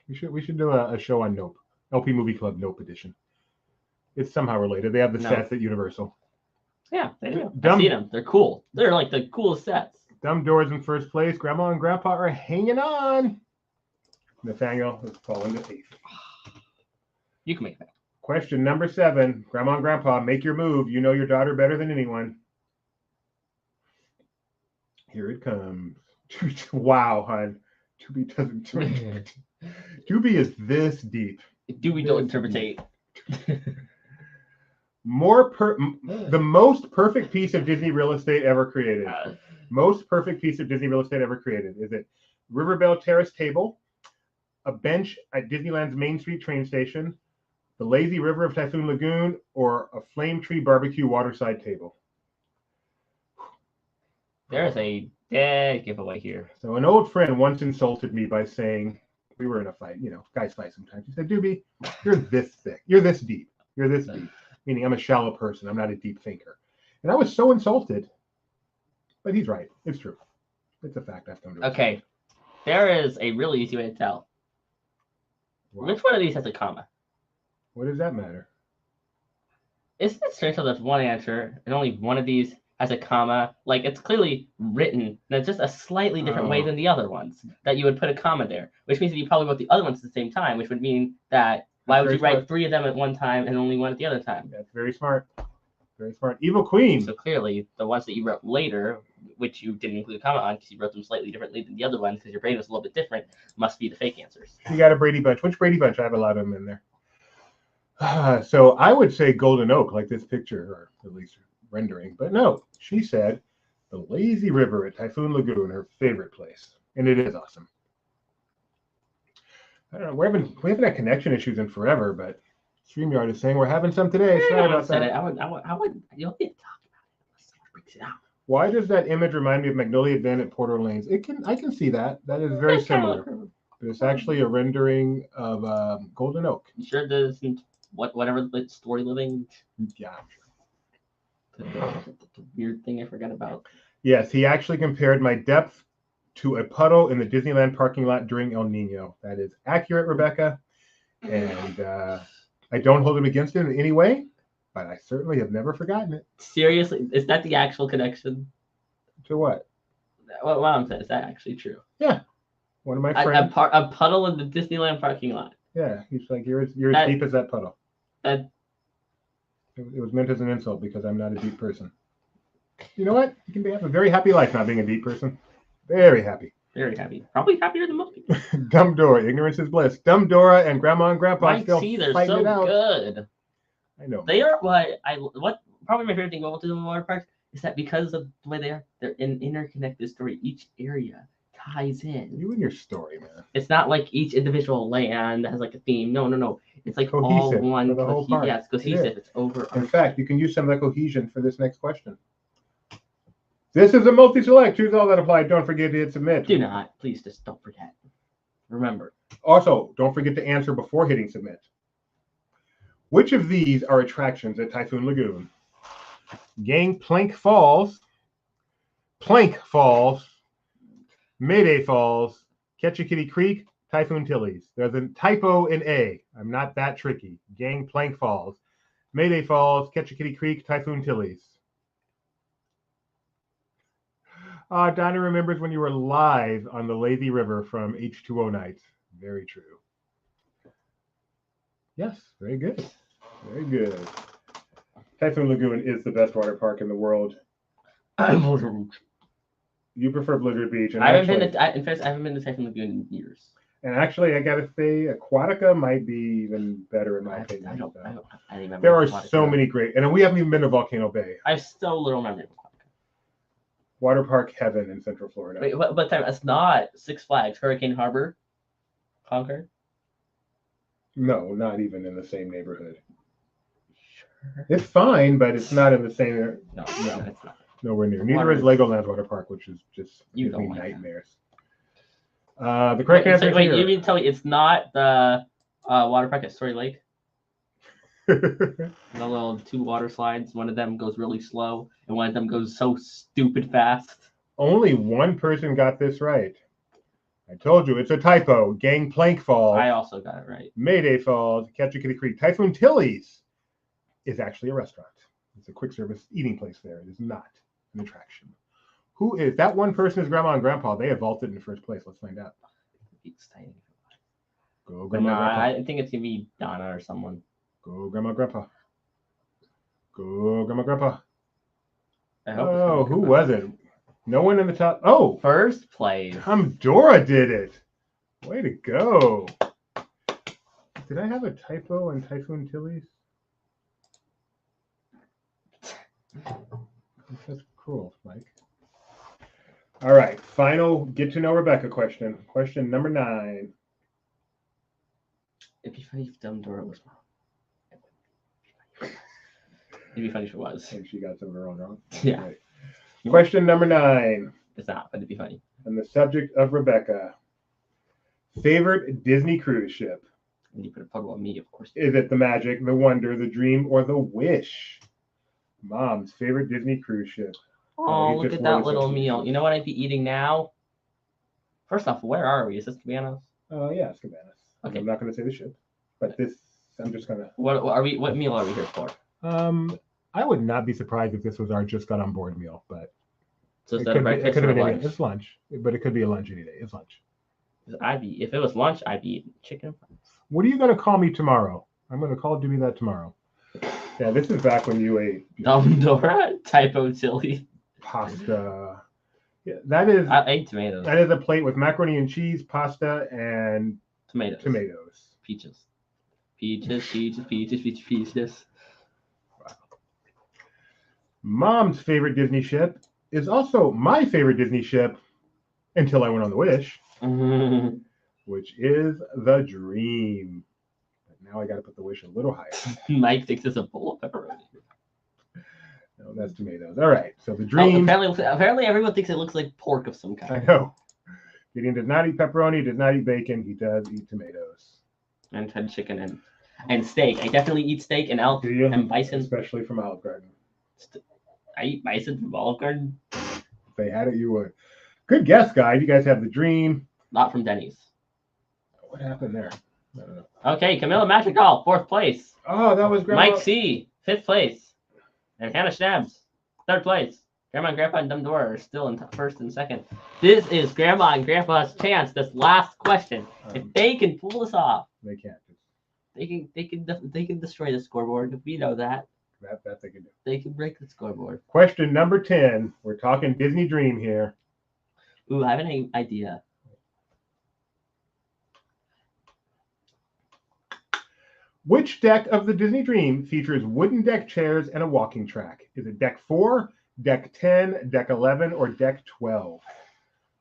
We should do a show on Nope. LP Movie Club Nope edition. It's somehow related. They have the sets at Universal. Yeah, they do. I've seen them. They're cool. They're like the coolest sets. Dumb Doors in first place. Grandma and Grandpa are hanging on. Nathaniel has fallen to 8th. You can make that. Question number 7. Grandma and Grandpa, make your move. You know your daughter better than anyone. Here it comes. Wow, hon. Tubi doesn't. Tubi is this deep. Dewey don't interpretate. The most perfect piece of Disney real estate ever created. Most perfect piece of Disney real estate ever created. Is it Riverbell Terrace table, a bench at Disneyland's Main Street train station, the lazy river of Typhoon Lagoon, or a flame tree barbecue waterside table? There's a dead giveaway here. So an old friend once insulted me by saying, we were in a fight, guys fight sometimes. He said, Doobie, you're this thick. You're this deep. You're this deep. Meaning I'm a shallow person. I'm not a deep thinker. And I was so insulted. But he's right. It's true. It's a fact I've come to. Okay. There is a really easy way to tell. Wow. Which one of these has a comma? What does that matter? Isn't it strange how there's one answer and only one of these has a comma? Like, it's clearly written, and it's just a slightly different way than the other ones that you would put a comma there, which means that you probably wrote the other ones at the same time, which would mean that why would you write 3 of them at one time and only one at the other time? That's very smart. Very smart. Evil Queen. So clearly, the ones that you wrote later, which you didn't include a comma on because you wrote them slightly differently than the other ones because your brain was a little bit different, must be the fake answers. You got a Brady Bunch. Which Brady Bunch? I have a lot of them in there. So I would say Golden Oak, like this picture, or at least rendering. But no, she said the lazy river at Typhoon Lagoon, her favorite place. And it is awesome. I don't know. We haven't had connection issues in forever, but StreamYard is saying we're having some today. Sorry about that. I would, you don't need to talk about it unless someone brings it out. Why does that image remind me of Magnolia Bend at Porter Lanes? I can see that. That is very similar. But it's actually a rendering of Golden Oak. You sure there's whatever the story living? Yeah, I'm sure. The weird thing I forgot about. Yes, he actually compared my depth to a puddle in the Disneyland parking lot during El Nino. That is accurate, Rebecca. And I don't hold him against it in any way, but I certainly have never forgotten it. Seriously? Is that the actual connection? To what? What Mom said, is that actually true? Yeah. One of my friends. A puddle in the Disneyland parking lot. Yeah, he's like, you're as deep as that puddle. It was meant as an insult because I'm not a deep person. You know what? You can have a very happy life not being a deep person. Very happy. Very happy. Probably happier than most people. Dumb Dora. Ignorance is bliss. Dumb Dora and Grandma and Grandpa still they're fighting so it out. good. I know. They are what probably my favorite thing about the water parks is that because of the way they're an interconnected story. Each area ties in. You and your story, man. It's not like each individual land has like a theme. No. It's like cohesive all one. for the whole park. Yeah, it's cohesive. It's over. In fact, you can use some of that cohesion for this next question. This is a multi-select. Choose all that apply. Don't forget to hit submit. Do not. Please just don't forget. Remember. Also, don't forget to answer before hitting submit. Which of these are attractions at Typhoon Lagoon? Gangplank Falls, Plank Falls, Mayday Falls, Ketchikiddee Creek, Typhoon Tillies. There's a typo in A. I'm not that tricky. Gangplank Falls, Mayday Falls, Ketchikiddee Creek, Typhoon Tillies. Donna remembers when you were live on the Lazy River from H2O nights. Very true. Yes, very good. Very good. Typhoon Lagoon is the best water park in the world. You prefer Blizzard Beach. And I haven't been to Typhoon Lagoon in years. And actually, I gotta say, Aquatica might be even better in my opinion. I don't remember. There are so many great, and we haven't even been to Volcano Bay. I have so little memory of Aquatica. Water park heaven in Central Florida. Wait, what time? It's not Six Flags, Hurricane Harbor, Concord. No, not even in the same neighborhood. Sure. It's fine, but it's not in the same. No, it's not. Nowhere near. Neither is Legoland Water Park, which is just You gives me don't like nightmares. The correct answer is wait, here. you mean to tell me it's not the water park at Story Lake? The little 2 water slides. One of them goes really slow, and one of them goes so stupid fast. Only one person got this right. I told you it's a typo. Gangplank Falls. I also got it right. Mayday Falls, Ketchikiddee Creek. Typhoon Tillies is actually a restaurant. It's a quick service eating place there. It is not an attraction. Who is that one person? Is Grandma and Grandpa? They have vaulted in the first place. Let's find out. Exciting. Go, But Grandma no, and Grandpa. I think it's gonna be Donna or someone. Go, Grandma and Grandpa. Go, Grandma and Grandpa. I hope Oh, who was it? No one in the top. Oh, First place. Dora did it. Way to go. Did I have a typo in Typhoon Tillies? That's cruel, Mike. All right, final get to know Rebecca question. Question number 9. It'd be funny if Dumb Dora was wrong. It'd be funny if it was. And she got some of her own wrong. Yeah. Right. Question number 9. It's not, but it'd be funny. On the subject of Rebecca. Favorite Disney cruise ship? And you put a photo of me, of course. Is it the Magic, the Wonder, the Dream, or the Wish? Mom's favorite Disney cruise ship. Oh, you look just at wore that this little up to meal. yourself. You know what I'd be eating now? First off, where are we? Is this Cabanas? Yeah, it's Cabanas. Okay. I'm not going to say the ship, but this, I'm just going to. What are we? What meal are we here for? I would not be surprised if this was our just got on board meal, but So is it that a could, breakfast have or a been lunch? It's lunch, but it could be a lunch any day. It's lunch. If it was lunch, I'd be eating chicken. What are you going to call me tomorrow? I'm going to call Jimmy that tomorrow. Yeah, this is back when you ate Dora typo silly. pasta. Yeah, that is I ate tomatoes. that is a plate with macaroni and cheese, pasta, and Tomatoes. tomatoes. Peaches. Peaches. Mom's favorite Disney ship is also my favorite Disney ship until I went on the Wish, which is the Dream. But now I got to put the Wish a little higher. Mike thinks it's a bowl of pepperoni. No, that's tomatoes. All right, so the Dream. Apparently everyone thinks it looks like pork of some I kind. know. Gideon does not eat pepperoni, does not eat bacon. He does eat tomatoes. And had chicken and steak. I definitely eat steak and elk Do you? and bison. Especially from Olive Garden. I eat bison from Olive Garden. If they had it, you would. Good guess, guys. You guys have the Dream. Not from Denny's. What happened there? I don't know. Okay, Camilla Madrigal, 4th place. Oh, that was Grandma. Mike C, 5th place. And Hannah Schnabs, 3rd place. Grandma and Grandpa and Dumb Dora are still in 1st and 2nd. This is Grandma and Grandpa's chance. This last question. If they can pull this off, They can't. they can destroy the scoreboard. We know that. That they can do. They can break the scoreboard. Question number 10. We're talking Disney Dream here. Ooh, I have an idea. Which deck of the Disney Dream features wooden deck chairs and a walking track? Is it deck 4, deck 10, deck 11, or deck 12?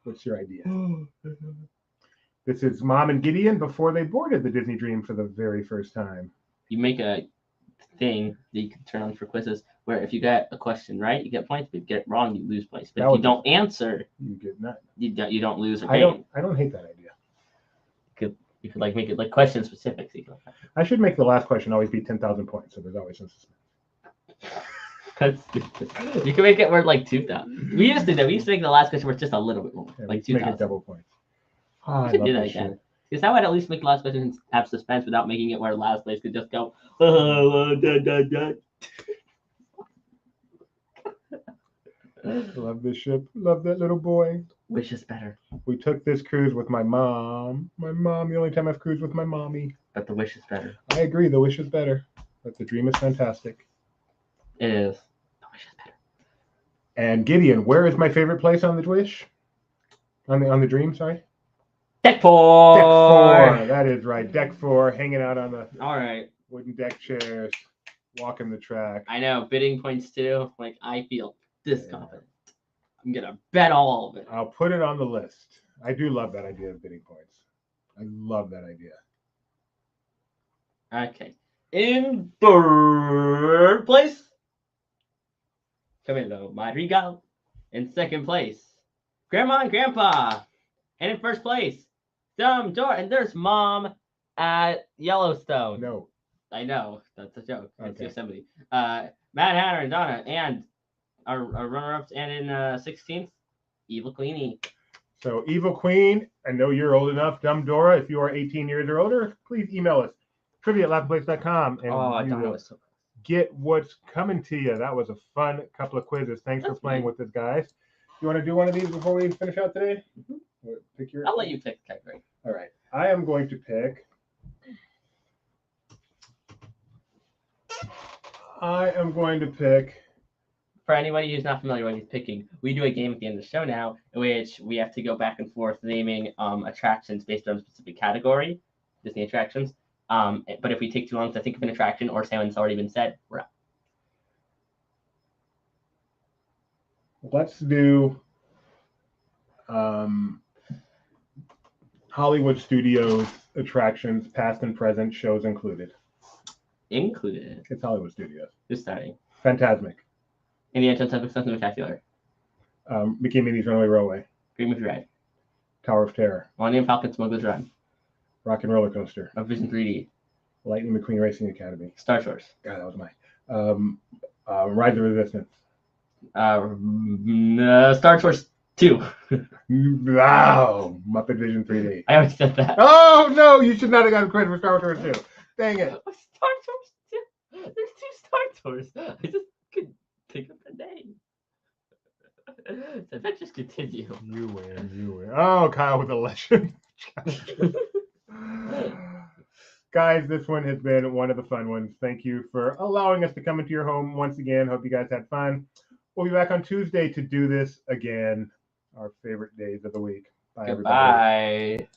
What's your idea? This is Mom and Gideon before they boarded the Disney Dream for the very first time. You make a thing that you can turn on for quizzes where if you get a question right, you get points, but if you get it wrong, you lose points. But That if would you be- don't answer, You get none. you don't lose or I gain. don't hate that idea. You could like make it like question specific. So you can, I should make the last question always be 10,000 points, so there's always some suspense. That's stupid. You can make it worth like 2,000. We used to do that. We used to make the last question worth just a little bit more, Yeah, like let's make it 2,000. double points. Oh, I should love do that this again. shit. Because that would at least make the last question have suspense without making it where last place could just go. Love this ship. Love that little boy. Wish is better, We took this cruise with my mom. My mom, the only time I've cruised with my mommy. but the wish is better. I agree, the Wish is better, but the Dream is fantastic. It is. The wish is better. And Gideon, where is my favorite place on the Wish? On the Dream, sorry? Deck 4. Deck 4. That is right. Deck 4, hanging out on the All right. wooden deck chairs, walking the track. I know. Bidding points too. Like I feel this confident. I'm gonna bet all of it. I'll put it on the list. I do love that idea of bidding points. I love that idea. Okay. In 3rd place, Camilo Madrigal. In 2nd place, Grandma and Grandpa. And in 1st place, Dumb Door. And there's Mom at Yellowstone. No. I know. That's a joke. It's Okay. Yosemite. Mad Hatter and Donna. And our runner-ups. And in 16th, Evil Queenie. So, Evil Queen, I know you're old enough. Dumb Dora, if you are 18 years or older, please email us. trivia@laughingplace.com. And Oh, I you thought it will was so. get what's coming to you. That was a fun couple of quizzes. Thanks for That's playing great. with us, guys. You want to do one of these before we finish out today? Pick your. I'll let you pick the category. All right. I am going to pick. For anybody who's not familiar with what he's picking, we do a game at the end of the show now in which we have to go back and forth naming attractions based on a specific category, Disney attractions. But if we take too long to think of an attraction or say it's already been said, we're out. Let's do Hollywood Studios attractions, past and present, shows included. Included. It's Hollywood Studios. Who's starting? Fantasmic. Indiana Jones Epic Something Spectacular. Mickey and Minnie's Runaway Railway. Green Movie Ride. Tower of Terror. Millennium Falcon Smuggler's Run. Rock and Roller Coaster. A Vision 3D. Lightning McQueen Racing Academy. Star Tours. God, that was mine. Rise of the Resistance. Star Tours 2. Wow. Muppet Vision 3D. I already said that. Oh, no, you should not have gotten credit for Star Tours 2. Dang it. Star Tours 2. There's 2 Star Tours. I just couldn't think of the name. So let's just continue. You win. Oh, Kyle with a legend. Guys, this one has been one of the fun ones. Thank you for allowing us to come into your home once again. Hope you guys had fun. We'll be back on Tuesday to do this again. Our favorite days of the week. Bye, everybody. Goodbye.